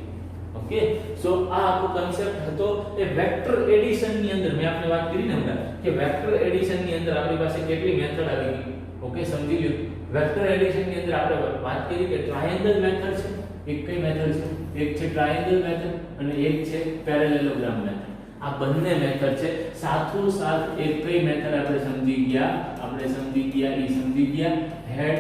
ઓકે, સો આ આખો કન્સેપ્ટ હતો એ વેક્ટર એડિશન ની અંદર. મેં આપને વાત કરી ને હમણાં કે વેક્ટર એડિશન ની અંદર આપણી પાસે કેટલી મેથડ આવી ગઈ. ઓકે, સમજી લ્યો. વેક્ટર એડિશન ની અંદર આપણે વાત કરી કે ટ્રાયેંગલ મેથડ છે. એક કઈ મેથડ છે? એક છે ટ્રાયેંગલ મેથડ અને એક છે પેરેલેલોગ્રામ મેથડ. આ બંને મેથડ છે. સાથોસાથ એક કઈ મેથડ આપણે સમજી ગયા? આપણે સમજી ગયા head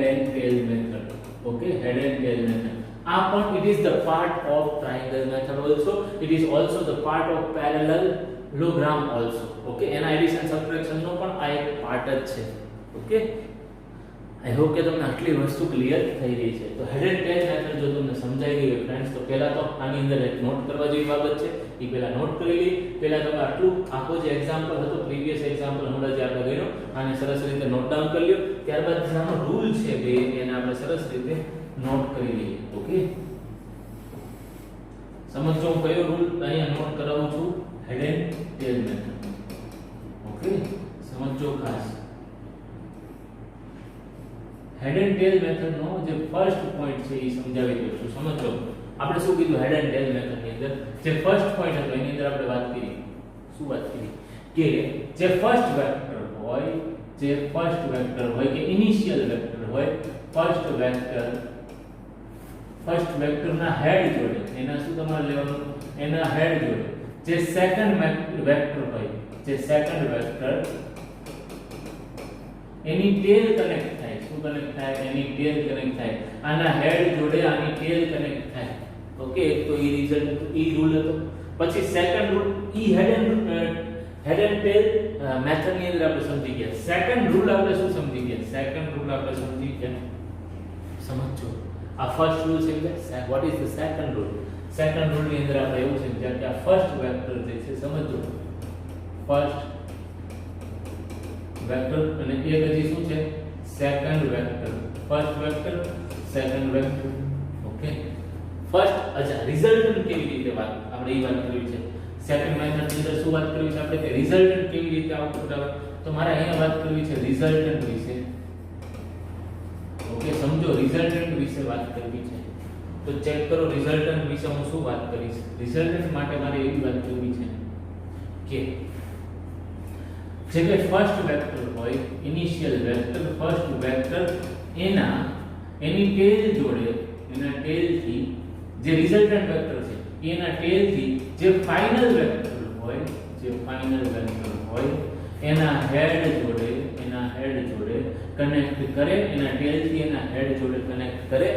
and tail method. Okay, head and tail method. આ પણ it is the part of triangle method also. It is also the part of parallelogram also. Okay, એના એડિશન સબટ્રેક્શન નો પણ આ એક પાર્ટ જ છે. ઓકે, આઈ હોપ કે તમને આટલી વસ્તુ ક્લિયર થઈ રહી છે. તો હેડ એન્ડ ટેલ મેથડ જો તમને સમજાઈ ગઈ હોય ફ્રેન્ડ્સ, તો પહેલા તો આની અંદર એક નોટ કરવા જેવી બાબત છે. એ પહેલા નોટ કરી લી. પહેલા તમે આટલું આખો જે એક્ઝામ્પલ હતો, પ્રીવિયસ એક્ઝામ્પલ હમણાં જે આપણે કર્યો, આને સરસ રીતે નોટ ડાઉન કરી લ્યો. ત્યારબાદ આનો રૂલ છે બે, એને આપણે સરસ રીતે નોટ કરી લઈએ. ઓકે, સમજો હું કયો રૂલ અહીંયા નોટ કરાવું છું? Head and tail method. Okay, સમજો ખાસ. હેડ એન્ડ ટેલ મેથડ નો જે ફર્સ્ટ પોઈન્ટ છે એ સમજાવી દઉં છું. સમજો આપણે શું કીધું હેડ એન્ડ ટેલ મેથડ ની અંદર જે ફર્સ્ટ પોઈન્ટ હતો એની અંદર આપણે વાત કરી. શું વાત કરી? કે જે ફર્સ્ટ વેક્ટર હોય કે ઇનિશિયલ વેક્ટર હોય, ફર્સ્ટ વેક્ટરના હેડ જોડે એના શું તમારે લેવાનું? એના હેડ જોડે જે સેકન્ડ વેક્ટર હોય, જે સેકન્ડ વેક્ટર એની ટેલ કનેક્ટ થાય. શું કનેક્ટ થાય? એની ટેલ કનેક્ટ થાય. આના હેડ જોડે આની ટેલ કનેક્ટ થાય. ઓકે, તો એ રિઝલ્ટ રૂલ હતો. પછી second rule head and tail method ની અંદર આપણે સમજી ગયા. સેકન્ડ રૂલ આપણે શું સમજી ગયા? સેકન્ડ રૂલ આપણે સમજી ગયા. સમજો આ ફર્સ્ટ રૂલ સમજાય. What is the second rule? Second rule ની અંદર આપણે એવું સમજ્યા કે આ ફર્સ્ટ વેક્ટર જે છે, સમજો ફર્સ્ટ વેક્ટર અને એક હજી શું છે? Second vector. First vector, second vector. Okay, first અચ્છા રિઝલ્ટન્ટ કેવી રીતે વાત આપણે એ વાત કરવી છે. સેકન્ડ મેથડ ની અંદર શું વાત કરવી છે આપણે કે રિઝલ્ટન્ટ કેવી રીતે આઉટપુટ આવે. તો મારે અહીંયા વાત કરવી છે રિઝલ્ટન્ટ વિશે. ઓકે, સમજો રિઝલ્ટન્ટ વિશે વાત કરવી છે. તો ચેક કરો રિઝલ્ટન્ટ વિશે હું શું વાત કરીશ. રિઝલ્ટન્ટ માટે મારે એવી વાત કરવી છે કે જે કે ફર્સ્ટ વેક્ટર હોય, ઇનિશિયલ વેક્ટર, ફર્સ્ટ વેક્ટર એની ટેલ જોડે, એના ટેલ થી જે રિઝલ્ટન્ટ વેક્ટર છે એના ટેલ થી જે ફાઇનલ વેક્ટર હોય એના હેડ જોડે કનેક્ટ કરે, એના ટેલ થી એના હેડ જોડે કનેક્ટ કરે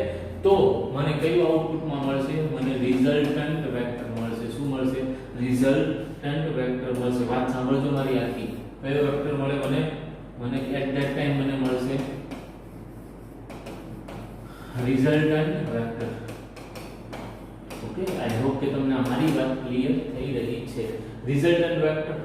તો મને કયું આઉટપુટમાં મળશે? મને રિઝલ્ટન્ટ વેક્ટર મળશે. શું મળશે? રિઝલ્ટન્ટ વેક્ટર મળશે. વાત સાંભળજો મારી આખી. કયો વેક્ટર મળે મને એટ ધેટ ટાઈમ મને મળશે resultant vector. Okay, I hope કે તમને અમારી વાત ક્લિયર થઈ રહી છે. Resultant vector.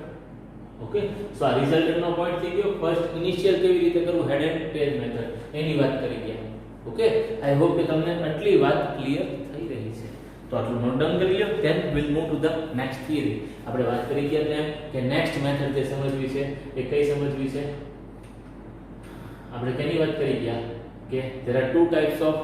ઓકે, સો આ રિઝલ્ટન્ટ નો પોઈન્ટ થઈ ગયો. ફર્સ્ટ ઇનિશિયલ કેવી રીતે કરવું, હેડ એન્ડ ટેલ મેથડ, એની વાત કરી ગયા. ઓકે, આઈ હોપ કે તમને આટલી વાત ક્લિયર થઈ રહી છે. તો આટલું નોટ ડાઉન કરી લો. Then will move to the next theory. આપણે વાત કરી ગયા તેમ કે નેક્સ્ટ મેથડ જે સમજવી છે એ કઈ સમજવી છે? આપણે કેની વાત કરી ગયા કે there are two types of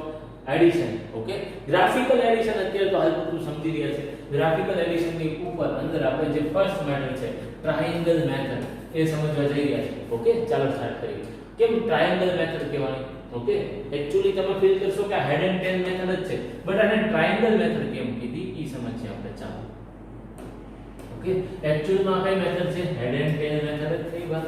addition. Okay, graphical addition અત્યારે તો હાલ પૂરતું સમજી રહ્યા છે. ગ્રાફિકલ એડિશન ની ઉપર અંદર આપણે જે ફર્સ્ટ મેથડ છે ટ્રાયેંગલ મેથડ એ સમજવા જઈ રહ્યા છે. ઓકે, ચાલો સ્ટાર્ટ કરીએ. કેમ ટ્રાયેંગલ મેથડ કહેવાની? ઓકે, એક્ચ્યુઅલી તમે ફીલ કરશો કે હેડ એન્ડ ટેલ મેથડ જ છે, બટ આને ટ્રાયેંગલ મેથડ કેમ કીધી ઈ સમજીએ આપણે. ચાલો. ઓકે, એક્ચ્યુઅલી માં કઈ મેથડ છે? હેડ એન્ડ ટેલ મેથડ જ થઈ વાત.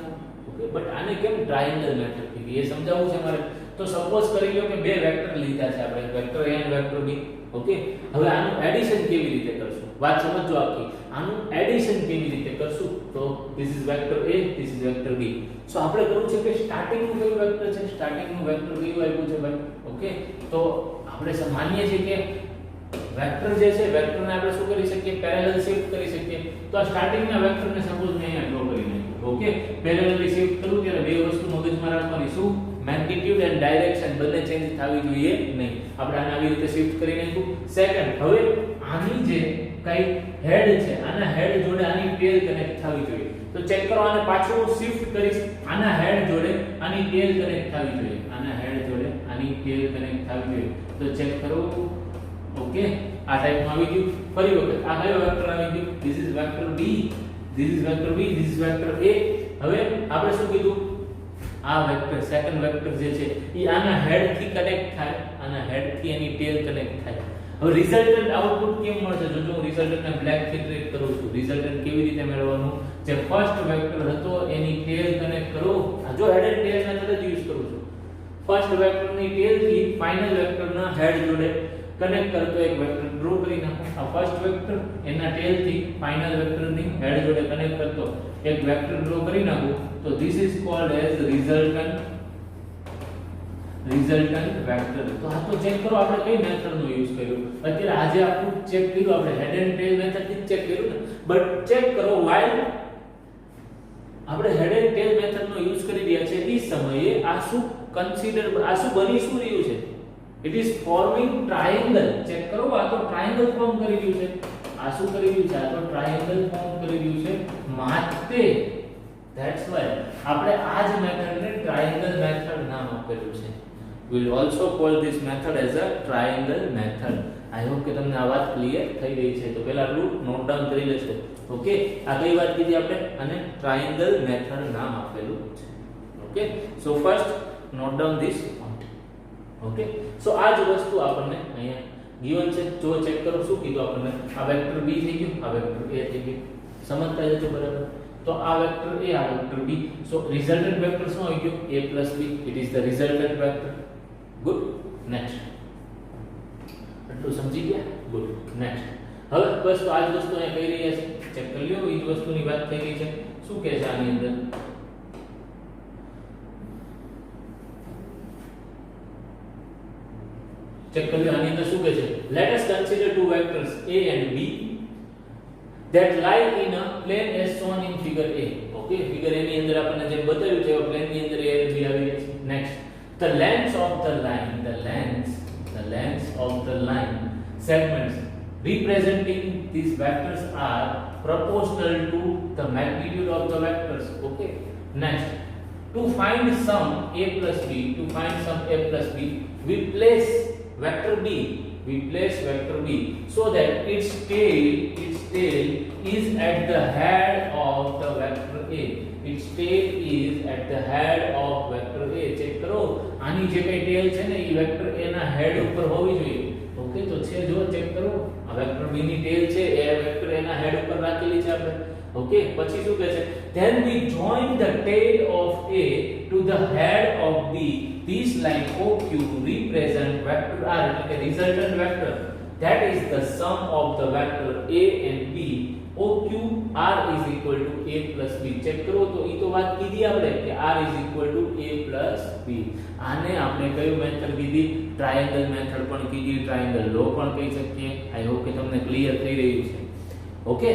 ઓકે, બટ આને કેમ ટ્રાયેંગલ મેથડ કીધી એ સમજાવવું છે મારે. તો સપોઝ કરી લો કે બે વેક્ટર લીધા છે આપણે, વેક્ટર a અને વેક્ટર b. ઓકે, હવે આનું એડિશન કેવી રીતે કરશું? વાત સમજો આખી. આનું એડિશન કેવી રીતે કરશું? તો this is vector a, this is vector b. સો આપણે કરવું છે કે સ્ટાર્ટિંગ નું કયું વેક્ટર છે? સ્ટાર્ટિંગ નું વેક્ટર કયું આપ્યું છે ભાઈ? ઓકે, તો આપણે માનીએ છીએ કે વેક્ટર જે છે વેક્ટરને આપણે શું કરી શકીએ? પેરેલલ શિફ્ટ કરી શકીએ. તો આ સ્ટાર્ટિંગ ના વેક્ટરને સપોઝ મેં અહીંયા ડ્રો કરી નાખ્યું. ઓકે, પેરેલલી શિફ્ટ કરું ત્યારે બે વસ્તુ મગજમાં રાખવાની. શું? મેગ્નીટ્યુડ એન્ડ ડાયરેક્શન બંને ચેન્જ થવી જોઈએ નહીં. આપણે આને આવી રીતે શિફ્ટ કરી નાખ્યું. સેકન્ડ, હવે આની જે કઈ હેડ છે આના હેડ જોડે આની ટેલ કનેક્ટ થવી જોઈએ. તો ચેક કરો, આને પાછું શિફ્ટ કરીશ. આના હેડ જોડે આની ટેલ કનેક્ટ થવી જોઈએ. આના હેડ જોડે આની ટેલ કનેક્ટ થવી જોઈએ. તો ચેક કરો. ઓકે, આ ટાઈપમાં આવી ગયું. ફરી વખત આ કયો વેક્ટર આવી ગયું? This is vector b, this is vector b, this is vector a. હવે આપણે શું કીધું? આ વેક્ટર સેકન્ડ વેક્ટર જે છે ઈ આના હેડ થી કનેક્ટ થાય, આના હેડ થી એની ટેલ કનેક્ટ થાય. હવે રિઝલ્ટન્ટ આઉટપુટ કેમ મળશે? જો હું રિઝલ્ટન્ટને બ્લેક થી ટ્રેક કરું છું, રિઝલ્ટન્ટ કેવી રીતે મેળવવાનું? જે ફર્સ્ટ વેક્ટર હતો એની ટેલ કનેક્ટ કરો. આ જો હેડ એન્ડ ટેલ મેથડ જ યુઝ કરું છું. ફર્સ્ટ વેક્ટરની ટેલ થી ફાઇનલ વેક્ટરના હેડ જોડે કનેક્ટ કરતો એક વેક્ટર ડ્રો કરી નાખો. આ ફર્સ્ટ વેક્ટર એના ટેલ થી ફાઇનલ વેક્ટરની હેડ જોડે કનેક્ટ કરતો એક વેક્ટર ડ્રો કરી નાખો. તો this is called as resultant vector. તો આ તો ચેક કરો આપણે કઈ મેથડ નો યુઝ કર્યો. અત્યારે આજે આપણું ચેક કર્યું આપણે હેડ એન્ડ ટેલ મેથડ થી ચેક કર્યું ને, બટ ચેક કરો while આપણે હેડ એન્ડ ટેલ મેથડ નો યુઝ કરી રહ્યા છે એ સમયે આ શું કન્સિડર આ શું બની શું રહ્યું છે? It is forming triangle. Check કરો, આ તો ટ્રાયેંગલ ફોર્મ કરી રહ્યું છે. આ શું કરી રહ્યું છે? આ તો ટ્રાયેંગલ ફોર્મ કરી રહ્યું છે. માટે that's why આપણે આ જ મેથડને ટ્રાયેંગલ મેથડ નામ આપેલું છે. we will also call this method as a triangle method. I hope કે તમને આ વાત ક્લિયર થઈ રહી છે. તો પહેલા આટલું નોટ ડાઉન કરી લેશો. ઓકે, આ કઈ વાત કીધી આપણે? અને ટ્રાયેંગલ મેથડ નામ આપેલું છે. Okay, so first note down this point. Okay, so આ જ વસ્તુ આપણને અહીંયા given છે. જો ચેક કરો શું કીધું આપણને? આ વેક્ટર b થઈ ગયું, આ વેક્ટર a થઈ ગયું. સમજતા જજો બરાબર. તો આ વેક્ટર a, આ વેક્ટર b. સો રિઝલ્ટન્ટ વેક્ટર શું આવી ગયું? a b. It is the resultant vector. Good. Next. આટલું સમજી ગયા? ગુડ. નેક્સ્ટ. હવે બસ તો આ જ વસ્તુ અહીંયા કહી રહ્યા છે. ચેક કરી લ્યો, એ જ વસ્તુની વાત થઈ રહી છે. શું કહે છે આની અંદર? ચેક કરી લ્યો આની અંદર શું કહે છે? Let us consider two vectors a and b that lie in a plane as shown in figure a. Okay, figure a ની અંદર આપણને જે બતાવ્યું છે એ પ્લેન ની અંદર a અને b આવી રહ્યા છે. Next, the lengths of the line segments representing these vectors are proportional to the magnitude of the vectors. Okay, next, to find sum a plus b, we place vector b so that its tail is at the head of the vector a. Its tail is at the head of vector a. Check કરો, આની જે કઈ ટેલ છે ને એ vector a ના હેડ ઉપર હોવી જોઈએ. તો ઓકે તો છે જો ચેક કરો આ વેક્ટર b ની ટેલ છે એ વેક્ટર એના હેડ ઉપર રાખેલી છે આપણે ઓકે પછી શું કહે છે then we join the tail of a to the head of b this line oq represent vector r એટલે કે resultant vector that is the sum of the vector a and b oq r is equal to a plus b check કરો તો ઈ તો વાત કીધી આપણે કે r is equal to a plus b આને આપણે કયો મેથડ કીધી ટ્રાયેંગલ મેથડ પણ કીધી ટ્રાયેંગલ લો પણ કહી શકીએ આઈ હોપ કે તમને ક્લિયર થઈ રહ્યું છે ઓકે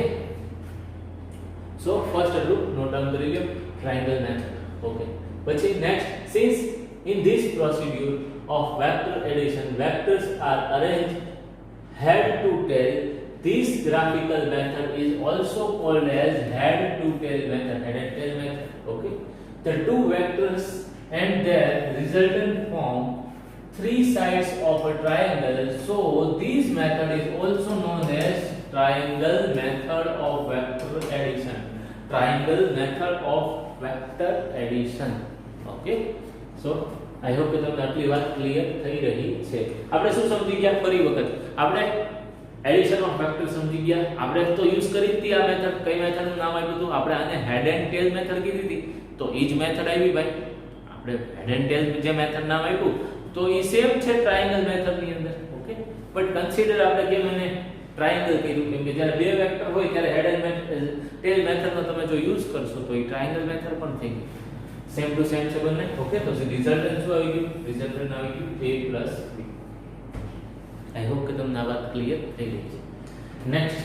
સો ફર્સ્ટ એટલું નોટ ડાઉન કરી લો ટ્રાયેંગલ મેથડ ઓકે પછી next since in this procedure of vector addition vectors are arranged head to tail this graphical method is also called as head to tail method head and tail method okay the two vectors and their resultant form three sides of a triangle so this method is also known as triangle method of vector addition triangle method of vector addition okay so I hope કે તમને આટલી વાત clear થઈ રહી છે આપણે શું સમજી ગયા ફરી વખત આપણે એડિશન ઓફ વેક્ટર સમજી ગયા આપણે તો યુઝ કરી હતી આ મેથડ કઈ મેથડનું નામ આપ્યું હતું આપણે આને હેડ એન્ડ ટેલ મેથડ કીધી હતી તો ઈ જ મેથડ આવી ભાઈ આપણે હેડ એન્ડ ટેલ જે મેથડ નામ આપ્યું તો ઈ સેમ છે ટ્રાયેંગલ મેથડ ની અંદર ઓકે બટ કન્સિડર આપણે કેમ એને ટ્રાયેંગલ કર્યું કેમ કે જ્યારે બે વેક્ટર હોય ત્યારે હેડ એન્ડ ટેલ મેથડનો તમે જો યુઝ કરશો તો ઈ ટ્રાયેંગલ મેથડ પણ થઈ ગઈ સેમ ટુ સેમ છે બંને ઓકે તો રિઝલ્ટન્ટ શું આવી ગયું રિઝલ્ટન્ટ આવી ગયું a b આઈ હોપ કે તમને આ વાત ક્લિયર થઈ ગઈ છે નેક્સ્ટ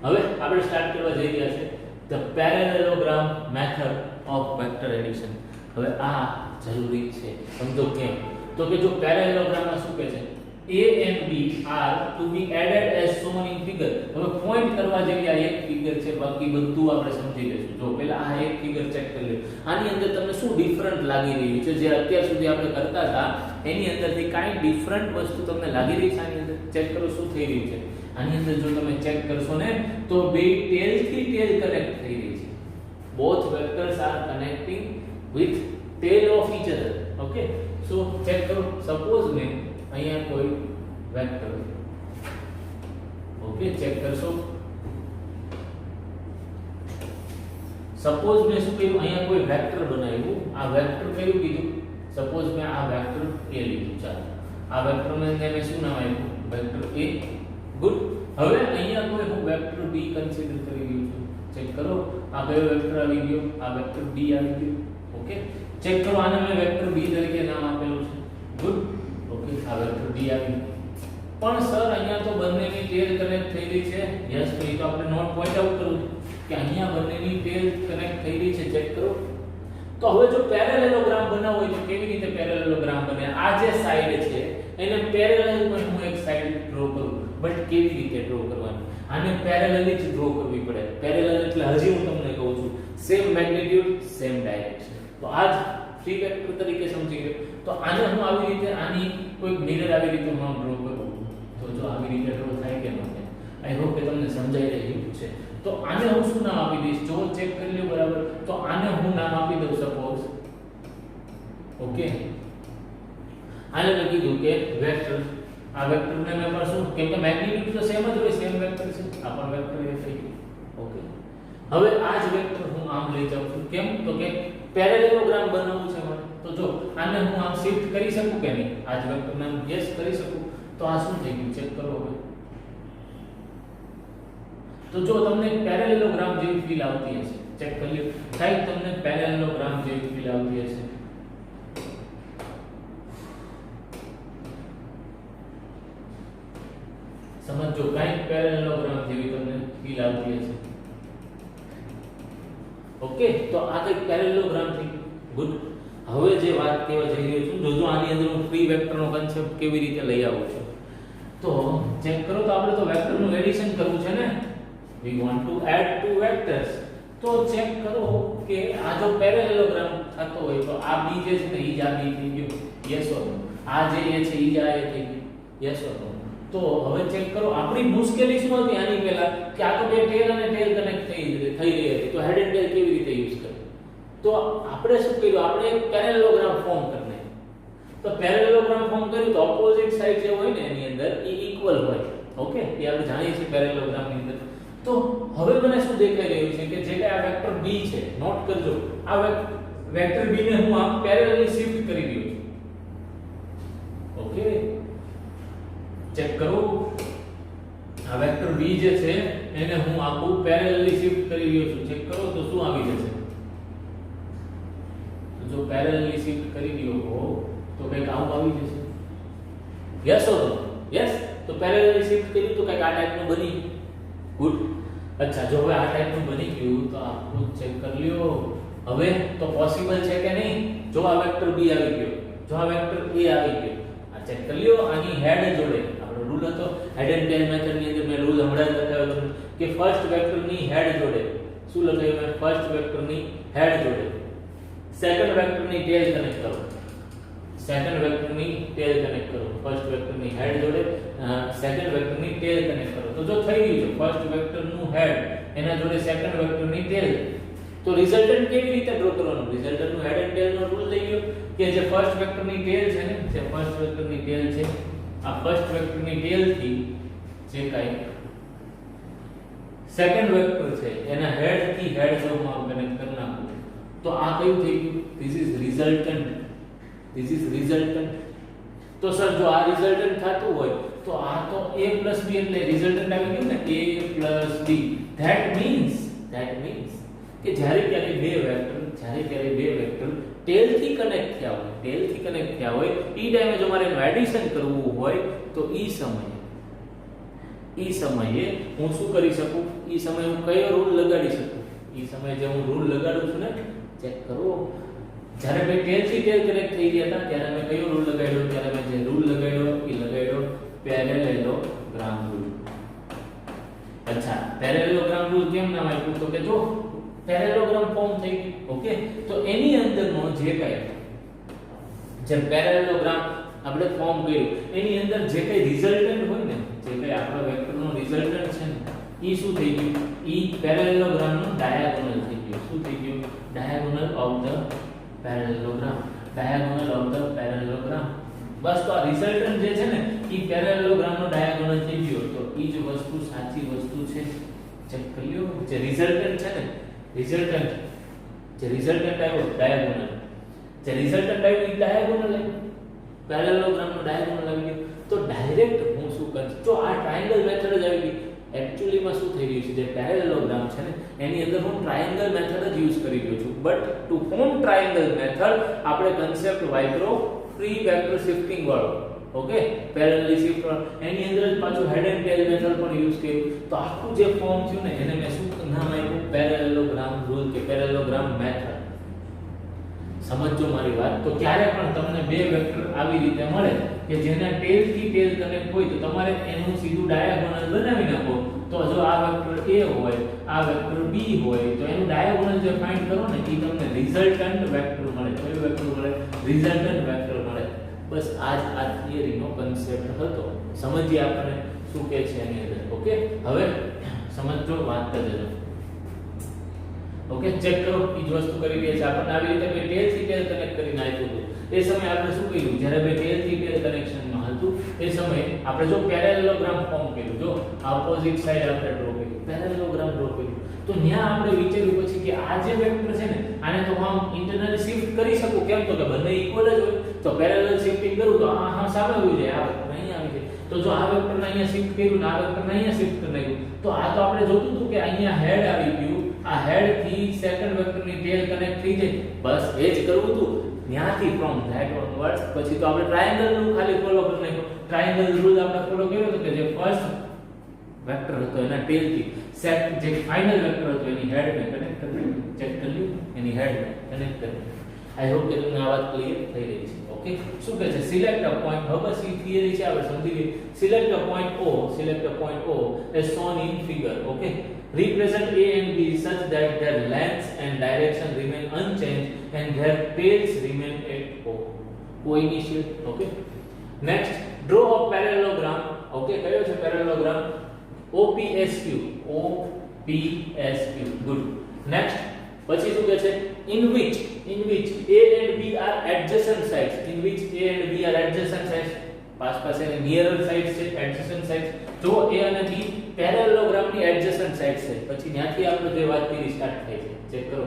હવે આપણે સ્ટાર્ટ કરવા જઈ રહ્યા છે the parallelogram method of vector addition હવે આ જરૂરી છે સમજો કેમ તો કે જો પેરેલેલોગ્રામમાં શું કહે છે a and b are to be added as shown in figure હવે પોઈન્ટ કરવા જેવી આ એક ફિગર છે બાકી બધું આપણે સમજી લેશું જો પહેલા આ એક ફિગર ચેક કરી લો આની અંદર તમને શું ડિફરન્ટ લાગી રહ્યું છે જે અત્યાર સુધી આપણે કરતા હતા એની અંદરથી કાઈ ડિફરન્ટ વસ્તુ તમને લાગી રહી છે આની અંદર ચેક કરો શું થઈ રહ્યું છે આની અંદર જો તમે ચેક કરશો ને તો બે ટેલ થી ટેલ કનેક્ટ થઈ રહી છે both vectors are connecting with tail of each other okay so check કરો સપોઝ મે અહીંયા કોઈ વેક્ટર ઓકે ચેક કરશો સપોઝ મેં શું કહ્યું અહીંયા કોઈ વેક્ટર બનાવ્યું આ વેક્ટર કયું કીધું સપોઝ મેં આ વેક્ટર a લીધું ચાલો આ વેક્ટરને મેં શું નામ આપ્યું વેક્ટર a ગુડ હવે અહીંયા કોઈ હું વેક્ટર b કન્સિડર કરી રહ્યો છું ચેક કરો આ કયો વેક્ટર આવી ગયો આ વેક્ટર b આવી ગયો ઓકે ચેક કરો આને મેં વેક્ટર b તરીકે નામ આપેલું છે ગુડ ઓકે આ વેક્ટર b આવી પણ સર અહીંયા તો બંનેની ટેલ કનેક્ટ થઈ રહી છે યસ તો એ તો આપણે નોટ પોઈન્ટ આઉટ કરું કે અહીંયા બંનેની ટેલ કનેક્ટ થઈ રહી છે ચેક કરો તો હવે જો પેરેલેલોગ્રામ બનાવવો હોય તો કેવી રીતે પેરેલેલોગ્રામ બને આ જે સાઈડ છે એને પેરેલલ પર હું એક સાઈડ ડ્રો કરું બટ કેવી રીતે ડ્રો કરવાની આને પેરેલલી જ ડ્રો કરવી પડે પેરેલલ એટલે હજી હું તમને કહું છું સેમ મેગ્નીટ્યુડ સેમ ડાયરેક્શન તો આ જ ફ્રી વેક્ટર તરીકે સમજી ગયો તો આને હું આવી રીતે આની કોઈ મિરર આવી રીતે હું ડ્રો કરું તો જો આવી રીતે ડ્રો થાય કે ન થાય આઈ હોપ કે તમને સમજાઈ રહ્યું છે તો આને હું શું નામ આપી દઈશ જો ચેક કરી લ્યો બરાબર તો આને હું નામ આપી દઉં સપોઝ ઓકે આને મેં કીધું કે વેક્ટર આ વેક્ટરને મેં પણ શું કેમ કે મેગ્નીટ્યુડ તો સેમ જ હોય સેમ વેક્ટર છે આ પણ વેક્ટર એ થઈ ગયું ઓકે હવે આ જ વેક્ટર હું આમ લઈ જાઉં છું કેમ તો કે પેરેલેલોગ્રામ બનાવવું છે મને તો જો આને હું આમ શિફ્ટ કરી શકું કે નહીં આ જ વેક્ટરને આમ યસ કરી શકું તો આ શું થઈ ગયું ચેક કરો હવે તો જો તમને પેરેલેલોગ્રામ જેવી ફીલ આવતી હશે ચેક કરી લો સાહેબ તમને પેરેલેલોગ્રામ જેવી ફીલ આવતી હશે સમજો કાઈ પેરેલેલોગ્રામ જેવી તમને ફીલ આવતી હશે ઓકે તો આ કઈ પેરેલેલોગ્રામ થઈ ગુડ હવે જે વાત કહેવા જઈ રહ્યો છું જો આની અંદર હું ફ્રી વેક્ટરનો કન્સેપ્ટ કેવી રીતે લઈ આવું છું તો ચેક કરો તો આપણે તો વેક્ટરનું એડિશન કરવું છે ને we want to add two vectors તો ચેક કરો કે આ જો પેરેલેલોગ્રામ થતો હોય તો આ b જે છે ને ઈ જ આ b થઈ ગયું યસ ઓર નો આ જે એ છે ઈ જ આ એ થઈ ગયું યસ ઓર નો તો હવે ચેક કરો આપણી મુશ્કેલી શું હતી આની પહેલા કે આ તો બે ટેલ અને ટેલ કનેક્ટ થઈ રહી હતી તો હેડ એન્ડ ટેલ કેવી રીતે યુઝ કરે તો આપણે શું કર્યું આપણે એક પેરેલેલોગ્રામ ફોર્મ કરી નાખ્યું તો પેરેલેલોગ્રામ ફોર્મ કર્યું તો ઓપોઝિટ સાઈડ જે હોય ને એની અંદર એ ઇક્વલ હોય. ઓકે, એ આપણે જાણીએ છીએ પેરેલેલોગ્રામ ની અંદર. તો હવે મને શું દેખાઈ રહ્યું છે કે જે કે આ વેક્ટર b છે, નોટ કરજો, આ વેક્ટર b ને હું આમ પેરેલલી શિફ્ટ કરી રહ્યો છું. ઓકે, ચેક કરો, આ વેક્ટર b જે છે એને હું આખું પેરેલલી શિફ્ટ કરી રહ્યો છું. ચેક કરો તો શું આવી જશે. જો પેરેલલી શિફ્ટ કરી રહ્યો હો તો કંઈક આવું આવી જશે. Yes or no? યસ. તો પેરેલલી શિફ્ટ કર્યું તો કંઈક આ ટાઈપનું બની ગયું. ગુડ. અચ્છા, જો હવે આ ટાઈપનું બની ગયું તો આખું ચેક કરી લ્યો. હવે તો પોસિબલ છે કે નહીં? જો આ વેક્ટર b આવી ગયો, જો આ વેક્ટર a આવી ગયો, આ ચેક કરી લ્યો. આની હેડ જોડે આપણો રૂલ હતો હેડ એન્ડ ટેલ મેથડ ની અંદર, મેં રૂલ હમણાં જ બતાવ્યો હતો કે ફર્સ્ટ વેક્ટર ની હેડ જોડે શું લગાવ્યું મેં? ફર્સ્ટ વેક્ટર ની હેડ જોડે સેકન્ડ વેક્ટર ની ટેલ કનેક્ટ કરો. સેકન્ડ વેક્ટર ની ટેલ કનેક્ટ કરો. ફર્સ્ટ વેક્ટર ની હેડ જોડે સેકન્ડ વેક્ટર ની ટેલ કનેક્ટ કરો. તો જો થઈ ગયું છે ફર્સ્ટ વેક્ટર નું હેડ એના જોડે સેકન્ડ વેક્ટર ની ટેલ, તો રિઝલ્ટન્ટ કેવી રીતે ડ્રો કરવાનું? રિઝલ્ટન્ટ નું હેડ એન્ડ ટેલ નો રૂલ લઈ ગયો કે જે ફર્સ્ટ વેક્ટર ની ટેલ છે ને, જે ફર્સ્ટ વેક્ટર ની ટેલ છે, આ ફર્સ્ટ વેક્ટર ની ટેલ થી જે કાઈ સેકન્ડ વેક્ટર છે એના હેડ થી હેડ જો હું કનેક્ટ કરી નાખું તો આ કયું થઈ ગયું? This is resultant. This is resultant. તો સર જો આ રિઝલ્ટન્ટ થતું હોય તો આ તો a b એટલે રિઝલ્ટન્ટ આવી ગયું ને, a b. ધેટ મીન્સ કે જ્યારે ક્યારે બે વેક્ટર ટેલ થી કનેક્ટ થયા હોય ઈ ટાઈમે જો મારે એનું એડિશન કરવું હોય તો ઈ સમયે હું શું કરી શકું? ઈ સમયે હું કયો રૂલ લગાડી શકું? ઈ સમયે જે હું રૂલ લગાડું છું ને, ચેક કરો, જ્યારે બે ટેલ થી ટેલ કનેક્ટ થઈ ગયા હતા ત્યારે મેં કયો રૂલ લગાડ્યો? ત્યારે મેં જે રૂલ લગાડ્યો એ લગાડ્યો પેરેલેલોગ્રામ રૂલ. અચ્છા, પેરેલેલોગ્રામ રૂલ કેમ નામ આપ્યું? તો કે જો પેરેલેલોગ્રામ ફોર્મ થઈ ગયું. ઓકે, તો એની અંદરનો જે પેરેલેલોગ્રામ આપણે ફોર્મ કર્યું એની અંદર જે કઈ રિઝલ્ટન્ટ હોય ને, જે કઈ આપણા વેક્ટરનો રિઝલ્ટન્ટ છે ને, ઈ શું થઈ ગયું? ઈ પેરેલેલોગ્રામનો ડાયાગોનલ થઈ ગયું. શું થઈ ગયું? Diagonal of the parallelogram. Diagonal of the parallelogram. બસ, તો આ રિઝલ્ટન્ટ જે છે ને ઈ પેરેલેલોગ્રામનો ડાયાગોનલ થઈ ગયો. તો ઈ જ વસ્તુ સાચી વસ્તુ છે. ચેક કરી લો, જે રિઝલ્ટન્ટ છે ને, રિઝલ્ટન્ટ આવ્યો ડાયાગોનલ, જે રિઝલ્ટન્ટ આવ્યું ઈ ડાયાગોનલ આવ્યું, પેરેલેલોગ્રામનો ડાયાગોનલ આવી ગયો. તો ડાયરેક્ટ હું શું કરીશ? જો આ ટ્રાયેંગલ મેથડ જ આવી ગઈ. એક્ચ્યુઅલી માં શું થઈ રહ્યું છે, જે પેરેલેલોગ્રામ છે ને એની અંદર હું ટ્રાયેંગલ મેથડ જ યુઝ કરી રહ્યો છું. But two form triangle method આપણે કન્સેપ્ટ વાપરો ફ્રી વેક્ટર શિફ્ટિંગ વાળો. ઓકે, પેરેલલી શિફ્ટ એની અંદર જ પાછું હેડ એન્ડ ટેલ મેથડ પણ યુઝ કર્યું. તો આખું જે ફોર્મ થયું ને એને મેં શું નામ આપ્યું? પેરેલેલોગ્રામ રૂલ કે પેરેલેલોગ્રામ મેથડ. સમજો મારી વાત. તો ક્યારે પણ તમને બે વેક્ટર આવી રીતે મળે કે જેના ટેલ થી ટેલ કનેક્ટ હોય તો તમારે એનું સીધું ડાયાગોનલ બનાવી નાખો. તો જો આ વેક્ટર a હોય, આ વેક્ટર b હોય, તો એનું ડાયાગોનલ જે ફાઇન્ડ કરો ને એ તમને રિઝલ્ટન્ટ વેક્ટર મળે. કયું વેક્ટર મળે? રિઝલ્ટન્ટ વેક્ટર મળે. બસ આ થિયરીનો કન્સેપ્ટ હતો. સમજીએ આપણે શું કહે છે એની અંદર. ઓકે, હવે સમજો, વાત કરજો. ઓકે, ચેક કરો, ઈ જ વસ્તુ કરી રહ્યા છે. આપણને આવી રીતે બે ટેલ થી ટેલ કનેક્ટ કરીને આપ્યું હતું. એ સમયે આપણે શું કર્યું? જ્યારે બે ટેલ થી ટેલ કનેક્શનમાં હતું એ સમયે આપણે જો પેરેલેલોગ્રામ ફોર્મ કર્યું, જો ઓપોઝિટ સાઈડ આપણે ડ્રો કર્યું, પેરેલેલોગ્રામ ડ્રો કર્યું, તો ત્યાં આપણે વિચાર્યું પછી કે આ જે વેક્ટર છે ને આને તો આમ ઇન્ટરનલી શિફ્ટ કરી શકું. કેમ? તો કે બંને ઇક્વલ જ હોય. તો પેરેલલ શિફ્ટિંગ કરું તો આ સામે આવી જાય, આ વેક્ટર અહીંયા આવી જાય. તો જો આ વેક્ટરને અહીંયા શિફ્ટ કર્યું ને આ વેક્ટરને અહીંયા શિફ્ટ કરી નાખ્યું, તો આ તો આપણે જોતું હતું કે અહીંયા હેડ આવી ગયું, આ હેડ થી સેકન્ડ વેક્ટરની ટેલ કનેક્ટ થઈ જાય. બસ એ જ કરવું હતું. ત્યાંથી ફ્રોમ ધેટ ઓનવર્ડ્સ પછી તો આપણે ટ્રાયેંગલ રૂલ ખાલી ફોલો કરી નાખ્યો. ટ્રાયેંગલ રૂલ આપણે ફોલો કર્યો તો કે જે ફર્સ્ટ વેક્ટર હતો એના ટેલ થી સેકન્ડ જે ફાઇનલ વેક્ટર હતો એની હેડ ને કનેક્ટ કરી. ચેક કરી એની હેડ ને કનેક્ટ કરી. આઈ હોપ કે તમને આ વાત ક્લિયર થઈ રહી છે. ઓકે, શું કહે છે? Select a point. હવે બસ ઈ થિયરી છે, આપણે સમજી ગઈ. Select a point O as shown in figure. Okay, represent A and B such that their lengths and direction remain unchanged and their tails remain at O. Co-initiate. Okay, next draw a parallelogram. Okay, કયો છે parallelogram? OPSQ. Good. Next પછી શું કહે છે? in which A and B are adjacent sides, in which A and B are adjacent sides, pass અને nearer sides છે, adjacent sides. જો A અને B parallelogram ની adjacent sides છે, પછી ત્યાંથી આપણે જે વાત કરી સ્ટાર્ટ થાય છે, ચેક કરો.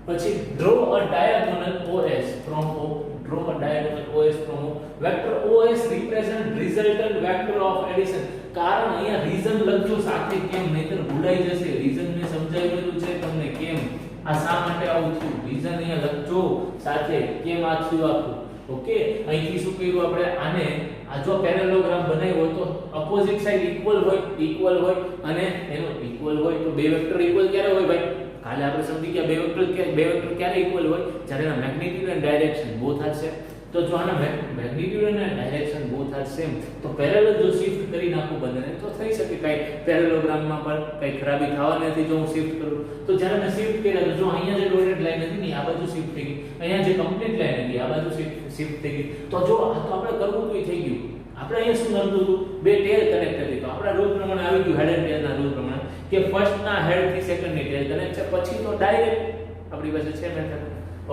પછી draw a diagonal OS from O, draw a diagonal OS from O. Vector OS represent resultant vector of addition. કારણ અહીંયા રીઝન લખજો સાથે, કેમ નહીતર ભૂલાઈ જશે. રીઝન ને સમજાવેલું છે તમને કેમ આ શા માટે આવું થયું, રીઝન અહીંયા લખજો સાથે, કેમ આ થયું આખું. ઓકે, અહીંથી શું કર્યું આપણે, આને આ જો પેરેલોગ્રામ બનાવ્યો તો અપોઝિટ સાઈડ ઇક્વલ હોય અને એનો ઇક્વલ હોય તો બે વેક્ટર ઇક્વલ ક્યારે હોય ભાઈ? કાલે આપણે સમજી ગયા બે વેક્ટર ક્યારે ઇક્વલ હોય? જ્યારે એના મેગ્નીટ્યુડ અને ડાયરેક્શન બોથ આર સેમ. તો જો આના મેગ્નીટ્યુડ અને ડાયરેક્શન બોથ આર સેમ તો પેરેલલ જો શિફ્ટ કરી નાખું બંનેને તો થઈ શકે કઈ પેરેલોગ્રામમાં પણ કઈ ખરાબી થવાની નથી જો હું શિફ્ટ કરું. તો જ્યારે મેં શિફ્ટ કર્યા તો જો અહીંયા જે ડોટેડ લાઈન હતી ને આ બાજુ શિફ્ટ થઈ ગઈ, અહીંયા જે કમ્પ્લીટ લાઈન હતી આ બાજુ શિફ્ટ થઈ ગઈ. તો જો આ તો આપણે કરવું તો થઈ ગયું. આપણે અહીંયા શું નડતું હતું, બે ટેલ કનેક્ટ હતી. તો આપણા રૂલ પ્રમાણે આવી ગયું, હેડ એન્ડ ટેલ ના રૂલ પ્રમાણે કે ફર્સ્ટ ના હેડ થી સેકન્ડ ની ટેલ કનેક્ટ છે, પછી તો ડાયરેક્ટ આપણી પાસે છે મેથડ.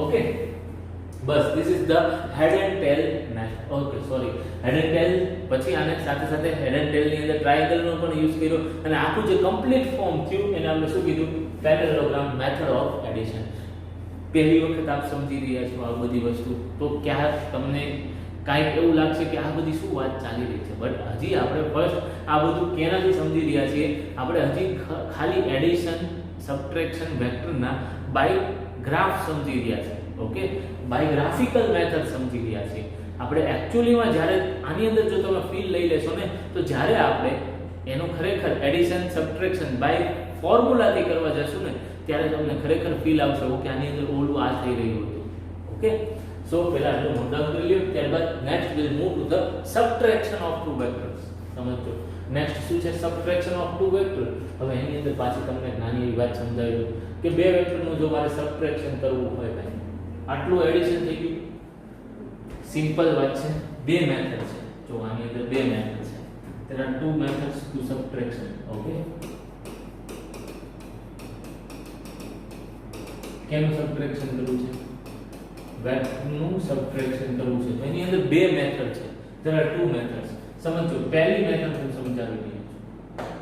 ઓકે, બસ this is the head and tail method. Okay, sorry, head and tail. પછી આને સાથે સાથે હેડ એન્ડ ટેલ ની અંદર ટ્રાયેંગલ નો પણ યુઝ કર્યો અને આખું જે કમ્પ્લીટ ફોર્મ થયું એને આપણે શું કીધું, પેરેલોગ્રામ મેથડ ઓફ એડિશન. પહેલી વખત આપ સમજી રહ્યા છો આ બધી વસ્તુ તો ક્યાંક તમને કાંઈક એવું લાગશે કે આ બધી શું વાત ચાલી રહી છે, બટ હજી આપણે ફર્સ્ટ આ બધું કેનાથી સમજી રહ્યા છીએ, આપણે હજી ખાલી એડિશન સબટ્રેક્શન વેક્ટરના બાય ગ્રાફ સમજી રહ્યા છીએ. ઓકે, બાય ગ્રાફિકલ મેથડ સમજી રહ્યા છીએ. આપણે એક્ચ્યુઅલીમાં જ્યારે આની અંદર જો તમે ફીલ લઈ લેશો ને તો જ્યારે આપણે એનું ખરેખર એડિશન સબટ્રેક્શન બાય ફોર્મ્યુલાથી કરવા જશું ને ત્યારે તમને ખરેખર ફીલ આવશે ઓકે આની અંદર ઓલું આ થઈ રહ્યું હતું. ઓકે, સો પહેલા આટલું નોટ ડાઉન કરી લ્યો, ત્યારબાદ next will move to the subtraction of two vectors. સમજો નેક્સ્ટ શું છે, સબટ્રેક્શન ઓફ ટુ વેક્ટર. હવે એની અંદર પાછી તમને નાની એવી વાત સમજાવી દઉં કે બે વેક્ટરનું જો મારે સબટ્રેક્શન કરવું હોય ભાઈ, આટલું એડિશન થઈ ગયું, સિમ્પલ વાત છે. બે મેથડ છે, જો આની અંદર બે મેથડ છે. there are two methods to subtraction. Okay, કેનું સબટ્રેક્શન કરવું છે, વેક્ટરનું સબટ્રેક્શન કરવું છે. તો એની અંદર બે મેથડ છે. there are two methods. સમજો પહેલી મેથડ હું સમજાવી દઉં છું.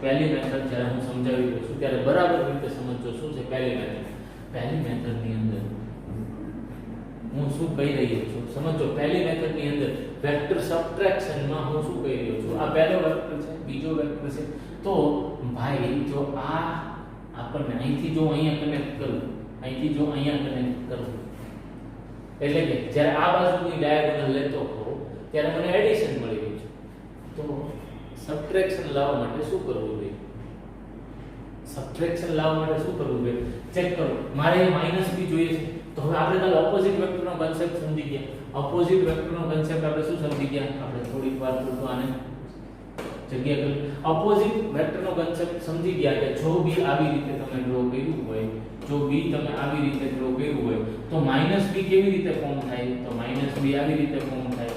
પહેલી મેથડ જ્યારે હું સમજાવી દઉં છું ત્યારે બરાબર રીતે સમજો શું છે પહેલી મેથડ. પહેલી મેથડની અંદર હું શું કહી રહ્યો છું સમજો. પહેલી મેથડની અંદર વેક્ટર સબટ્રેક્શનમાં હું શું કહી રહ્યો છું, આ પહેલો વેક્ટર છે, બીજો વેક્ટર છે. તો ભાઈ જો આ આપણને અહીંથી જો અહીંયા કનેક્ટ કરું, અહીંથી જો અહીંયા કનેક્ટ કરું, એટલે કે જ્યારે આ બાજુની ડાયાગોનલ લેતો હોઉં ત્યારે મને એડિશન મળી રહ્યું છે. તો સબટ્રેક્શન લાવવા માટે શું કરવું જોઈએ, સબટ્રેક્શન લાવવા માટે શું કરવું જોઈએ, ચેક કરો. મારે માઈનસ બી જોઈએ છે તો હવે આપણે કાલે ઓપોઝિટ વેક્ટરનો કન્સેપ્ટ સમજી ગયા. ઓપોઝિટ વેક્ટરનો કન્સેપ્ટ આપણે શું સમજી ગયા, આપણે થોડીક વાર પૂરતું આને જગ્યા કરી. ઓપોઝિટ વેક્ટરનો કન્સેપ્ટ સમજી ગયા કે જો બી આવી રીતે તમે ડ્રો કર્યું હોય, જો બી તમે આવી રીતે ડ્રો કર્યું હોય તો માઈનસ બી કેવી રીતે ફોર્મ થાય, તો માઈનસ બી આવી રીતે ફોર્મ થાય.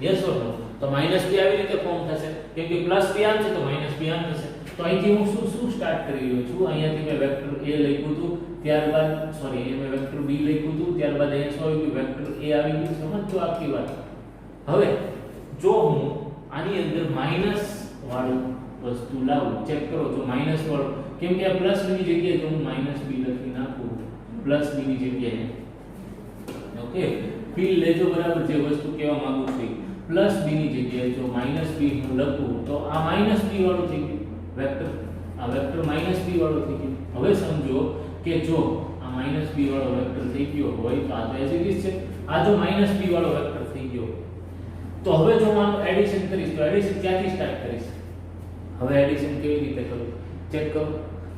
યસ ઓર નો? તો માઈનસ બી આવી રીતે ફોર્મ થશે કેમ કે પ્લસ બી આમ છે તો માઈનસ બી આમ થશે. તો અહીંથી હું શું સ્ટાર્ટ કરી રહ્યો છું, અહીંયાથી મેં વેક્ટર a લખ્યું હતું, ત્યારબાદ સોરી એ મેં વેક્ટર b લખ્યું હતું, ત્યારબાદ અહીંયા શું આવી ગયું, વેક્ટર a આવી ગયું. સમજો આખી વાત. હવે જો હું આની અંદર માઈનસ વાળું વસ્તુ લાવું, ચેક કરો. જો માઈનસ વાળું, કેમ કે આ પ્લસ ની જગ્યાએ જો હું માઈનસ b લખી નાખું પ્લસ b ની જગ્યાએ, ઓકે ફીલ લેજો બરાબર જે વસ્તુ કહેવા માંગુ છું. પ્લસ b ની જગ્યાએ જો માઈનસ b હું લખું તો આ માઈનસ b વાળું થઈ ગયું વેક્ટર, આ વેક્ટર માઈનસ b વાળો થઈ ગયો. હવે સમજો કે જો આ માઈનસ b વાળો વેક્ટર થઈ ગયો હોય તો આ તો એઝ ઇટ ઇઝ છે. આ જો માઈનસ b વાળો વેક્ટર થઈ ગયો તો હવે જો હું આનું એડિશન કરીશ તો એડિશન ક્યાંથી સ્ટાર્ટ કરીશ, હવે એડિશન કેવી રીતે કરું, ચેક કરો.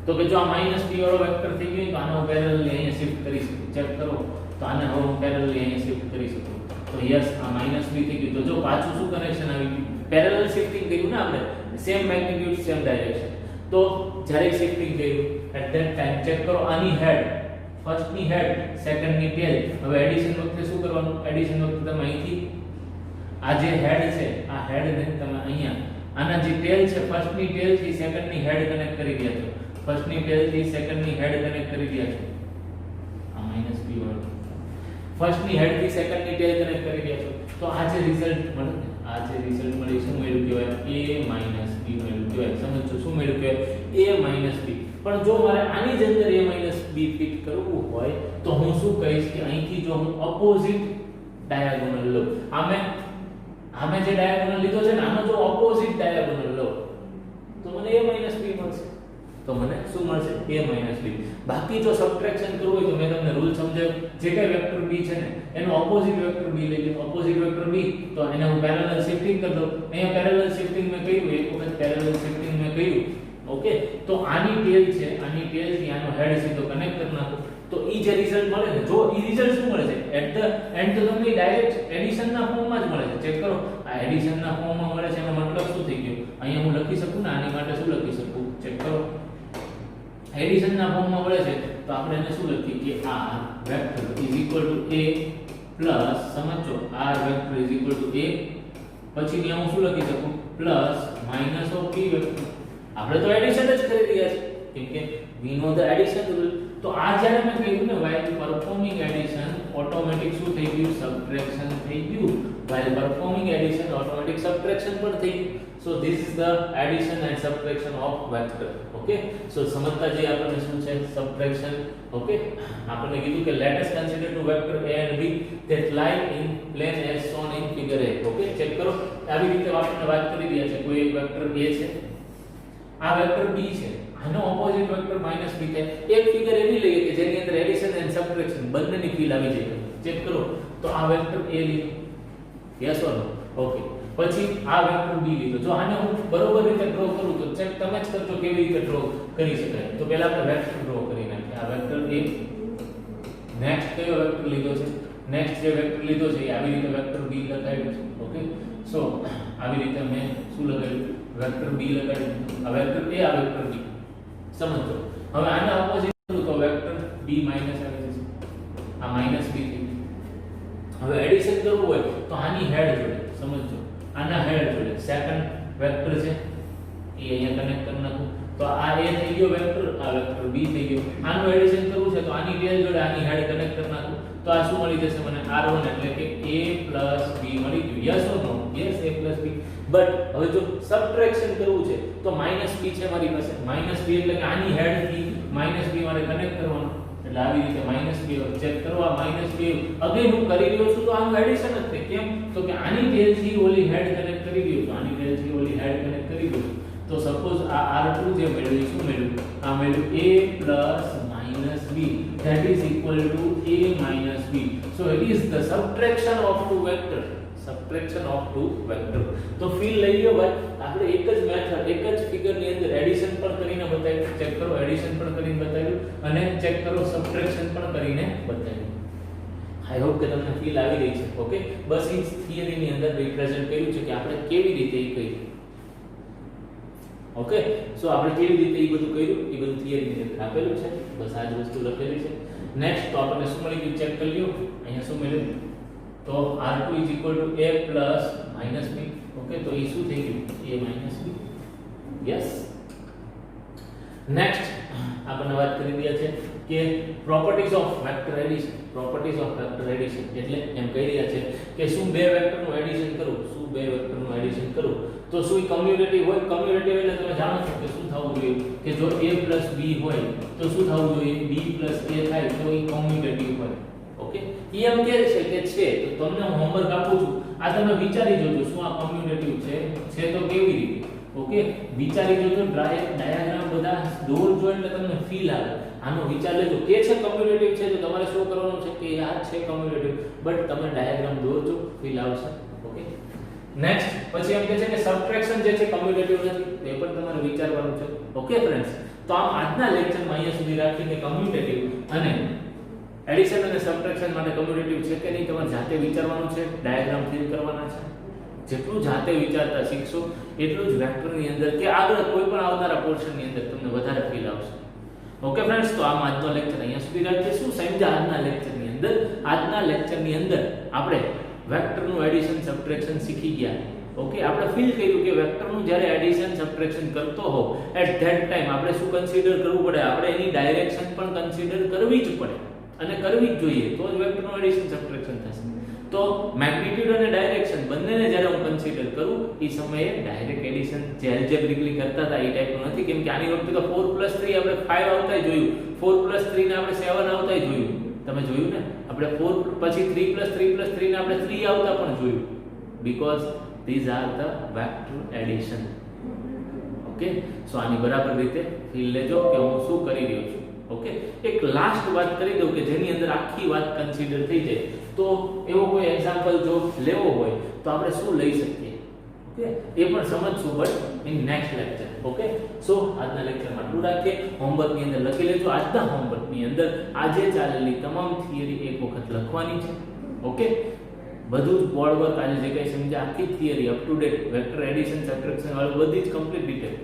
તો કે જો આ માઈનસ b વાળો વેક્ટર થઈ ગયો તો આને હું પેરેલલી અહીંયા શિફ્ટ કરી શકું. ચેક કરો. તો આને હવે હું પેરેલલી અહીંયા શિફ્ટ કરી શકું. તો યસ આ માઈનસ b થઈ ગયું. તો જો પાછું શું કનેક્શન આવી ગયું, પેરેલલ શિફ્ટિંગ કર્યું ને આપણે, સેમ મેગ્નીટ્યુડ સેમ ડાયરેક્શન. તો જ્યારે શિફ્ટિંગ કર્યું એટ ધેટ ટાઈમ ચેક કરો આની હેડ, ફર્સ્ટ ની હેડ, સેકન્ડ ની ટેલ. હવે એડિશન વખતે શું કરવાનું, એડિશન વખતે તમે અહીંથી આ જે હેડ છે આ હેડ ને તમે અહીંયા આના જે ટેલ છે ફર્સ્ટ ની ટેલ થી સેકન્ડ ની હેડ કનેક્ટ કરી રહ્યા છો, ફર્સ્ટ ની ટેલ થી સેકન્ડ ની હેડ કનેક્ટ કરી રહ્યા છો. આ માઈનસ b મળે. ફર્સ્ટ ની હેડ થી સેકન્ડ ની ટેલ કનેક્ટ કરી રહ્યા છો તો આ જે રિઝલ્ટ મળે ને, આ જે રિઝલ્ટ મળી શું મળ્યું કહેવાય, a માઈનસ b મળ્યું કહેવાય. સમજો શું મળ્યું કહેવાય, a માઈનસ b. પણ જો મારે આની જ અંદર a માઈનસ b ફિટ કરવું હોય તો હું શું કહીશ કે અહીંથી જો હું ઓપોઝિટ ડાયાગોનલ લઉં, આમે જે ડાયાગોનલ લીધો છે ને આનો જો ઓપોઝિટ ડાયાગોનલ લઉં તો મને a માઈનસ b મળશે. તો મને શું મળશે, a માઈનસ b. બાકી જો સબટ્રેક્શન કરવું હોય તો મેં તમને રૂલ સમજાવ્યો, જે કઈ વેક્ટર b છે ને એનો ઓપોઝિટ વેક્ટર b લઈ લો. ઓપોઝિટ વેક્ટર b તો એને હું પેરેલલ શિફ્ટિંગ કરી દઉં. અહીંયા પેરેલલ શિફ્ટિંગ મેં કર્યું, એક વખત પેરેલલ શિફ્ટિંગ મેં કર્યું. ઓકે, તો આની ટેલ છે, આની ટેલ થી આનો હેડ સીધો કનેક્ટ કરી નાખો તો ઈ જે રિઝલ્ટ મળે ને, જો ઈ રિઝલ્ટ શું મળે છે એટ ધ એન્ડ તો તમને ડાયરેક્ટ એડિશન ના ફોર્મમાં જ મળે છે. ચેક કરો, આ એડિશન ના ફોર્મમાં મળે છે, એનો મતલબ શું થઈ ગયો, અહીંયા હું લખી શકું ને આની માટે શું લખી શકું, ચેક કરો, એડિશન ના ફોર્મમાં મળે છે તો આપણે એને શું લખીએ કે r vector is equal to a plus, સમજો r vector is equal to a, પછી ત્યાં હું શું લખી શકું plus minus of b vector. આપણે તો એડિશન જ કરી રહ્યા છે કેમ કે we know the addition rule. તો આ જ્યારે મેં કહ્યું ને while performing addition ઓટોમેટિક શું થઈ ગયું, સબટ્રેક્શન થઈ ગયું. while performing addition automatic subtraction પણ થઈ ગયું. so this is the addition and subtraction of vector. okay, so સમજતા જે આપણને શું છે subtraction. okay, આપણને કીધું કે let us consider two vector a and b that lie in plane as shown in figure a. okay, check કરો, આવી રીતે આપણે વાત કરી રહ્યા છે, કોઈ એક વેક્ટર a છે, આ વેક્ટર b છે, આનો ઓપોઝિટ વેક્ટર -b છે. એક ફિગર એવી લઈએ કે જેની અંદર એડિશન એન્ડ સબટ્રેક્શન બંનેની ફીલ આવી જાય. ચેક કરો, તો આ વેક્ટર a લીધો, યસ ઓર નો. ઓકે, પછી આ વેક્ટર b લીધો. જો આને હું બરોબર રીતે ડ્રો કરું તો ચેક તમે જ કરજો કેવી રીતે ડ્રો કરી શકાય. તો પહેલા આપણે વેક્ટર ડ્રો કરી નાખીએ. આ વેક્ટર a, નેક્સ્ટ કયો વેક્ટર લીધો છે, નેક્સ્ટ જે વેક્ટર લીધો છે એ આવી રીતે વેક્ટર b લખાવ્યો છે. ઓકે, સો આવી રીતે મેં શું લગાવ્યું, વેક્ટર b લગાવ્યું. આ વેક્ટર a, આ વેક્ટર b. સમજો, હવે આના ઓપોઝિટ કરું તો વેક્ટર b માઈનસ આવી જશે, આ માઈનસ b થઈ ગયું. હવે એડિશન કરવું હોય તો આની હેડ જોડે, સમજો આના હેડ જોડે સેકન્ડ વેક્ટર છે એ અહીંયા કનેક્ટ કરી નાખું તો આ a થઈ ગયો વેક્ટર, આ વેક્ટર b થઈ ગયો. આનું એડિશન કરવું છે તો આની ટેલ જોડે આની હેડ કનેક્ટ કરી નાખું તો આ શું મળી જશે મને, r1 એટલે કે a b મળી ગયું. Yes or no, yes, a b. But હવે જો સબટ્રેક્શન કરવું છે તો -b છે મારી પાસે. -b એટલે કે આની હેડ થી -b મારે કનેક્ટ કરવાનું, એટલે આવી રીતે -b. ચેક કરવા -b અગેન હું કરી રહ્યો છું તો આનું એડિશન જ છે. કેમ, તો કે આની ટેલ થી ઓલી હેડ કનેક્ટ કરી રહ્યો છું, આની ટેલ થી ઓલી હેડ કનેક્ટ કરી રહ્યો છું. તો સપોઝ આ r2 જે મેળવ્યું, શું મેળવ્યું, આ મેળવ્યું a b, that is equal to a b. so it is the subtraction of two vector, subtraction of two vector. તો ફીલ લઈ લો ભાઈ, આપણે એક જ મેથડ, એક જ ફિગર ની અંદર એડિશન પણ કરીને બતાવ્યું. ચેક કરો, એડિશન પણ કરીને બતાવ્યું અને ચેક કરો સબટ્રેક્શન પણ કરીને બતાવ્યું. આઈ હોપ કે તમને ફીલ આવી રહી છે. ઓકે, બસ એ થિયરી ની અંદર રિપ્રેઝન્ટ કર્યું છે કે આપણે કેવી રીતે એ કર્યું. ઓકે, સો આપણે કેવી રીતે એ બધું કર્યું એ બધું થિયરી ની અંદર આપેલું છે. બસ આ જ વસ્તુ લખેલી છે. નેક્સ્ટ તો આપણને શું મળી ગયું, ચેક કરી લ્યો. અહીંયા શું મળ્યું, તો r2 a b. ઓકે, તો એ શું થઈ ગયું, a b. યસ. નેક્સ્ટ આપણે વાત કરી રહ્યા છે કે properties of vector addition. Properties of vector addition એટલે એમ કહી રહ્યા છે કે શું બે વેક્ટરનું એડિશન કરું, શું બે વેક્ટરનું એડિશન કરું તો શું કમ્યુટેટિવ હોય. કમ્યુટેટિવ એટલે તમે જાણો છો કે શું થવું જોઈએ કે જો a b હોય તો શું થવું જોઈએ, b a થાય તો એ કમ્યુટેટિવ હોય. ઓકે, એ એમ કહે છે કે છે, તો તમને હું હોમવર્ક આપું છું, આ તમે વિચારી જોજો શું આ કમ્યુટેટિવ છે તો કેવી રીતે. ઓકે, વિચારી જોજો, ડાયાગ્રામ બધા દોરજો એટલે તમને ફીલ આવે. આનો વિચાર લેજો કે છે કમ્યુટેટિવ છે તો તમારે શું કરવાનું છે કે આ છે કમ્યુટેટિવ, બટ તમે ડાયાગ્રામ દોરજો, ફીલ આવશે. ઓકે, નેક્સ્ટ પછી એમ કહે છે કે સબટ્રેક્શન જે છે કમ્યુટેટિવ નથી, તે પણ તમારે વિચારવાનું છે. ઓકે ફ્રેન્ડ્સ, તો આમ આજના લેક્ચરમાં અહીંયા સુધી રાખીને કમ્યુટેટિવ અને એડિશન અને સબટ્રેક્શન માટે કમ્યુટેટિવ છે કે નહીં તમારે જાતે વિચારવાનું છે, ડાયાગ્રામ ફિલ કરવાના છે. જેટલું જાતે વિચારતા શીખશો એટલું જ વેક્ટરની અંદર કે આગળ કોઈ પણ આવનારા પોર્શનની અંદર તમને વધારે ફીલ આવશે. ઓકે ફ્રેન્ડ્સ, તો આમ આજનો લેક્ચર અહીંયા સુધી રાખીએ. શું સમજ્યા આજના લેક્ચરની અંદર? આજના લેક્ચરની અંદર આપણે વેક્ટરનું એડિશન સબટ્રેક્શન શીખી ગયા. ઓકે, આપણે ફીલ કર્યું કે વેક્ટરનું જ્યારે એડિશન સબટ્રેક્શન કરતો હો એટ ધેટ ટાઈમ આપણે શું કન્સિડર કરવું પડે, આપણે એની ડાયરેક્શન પણ કન્સિડર કરવી જ પડે. અને કરવી જ જોઈએ, તો જ વેક્ટરનું એડિશન સબટ્રેક્શન થશે. તો મેગ્નીટ્યુડ અને ડાયરેક્શન બંનેને જ્યારે હું કન્સિડર કરું એ સમયે ડાયરેક્ટ એડિશન જે એલ્જેબ્રિકલી કરતા હતા એ ટાઈપનું નથી, કેમ કે આની વખતે તો 4 + 3 આપણે 5 આવતાય જોયું, 4 + 3 ને આપણે 7 આવતાય જોયું. તમે જોયું ને, આપણે 4 પછી 3 + 3 + 3 ને આપણે 3 આવતા પણ જોયું, because these are the vector addition. Okay, so આની બરાબર રીતે ફીલ લેજો કે હું શું કરી રહ્યો છું. ઓકે, એક લાસ્ટ વાત કરી દઉં કે જેની અંદર આખી વાત કન્સિડર થઈ જાય. તો એવો કોઈ એક્ઝામ્પલ જો લેવો હોય તો આપણે શું લઈ શકીએ, ઓકે, એ પણ સમજશું but in next lecture. Okay, so આજના લેક્ચરમાં આટલું રાખીએ. હોમવર્કની અંદર લખી લેજો. આજના હોમવર્કની અંદર આજે ચાલેલી તમામ થિયરી એક વખત લખવાની છે. ઓકે, બધું જ બોર્ડ વર્ક આજે જે કંઈ સમજ્યા આખી theory up to date vector addition subtraction વાળું બધી જ કમ્પ્લીટ ડિટેલ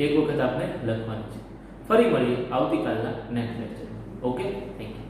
એક વખત આપણે લખવાની છે. ફરી મળીએ આવતીકાલના next lecture. Okay, thank you.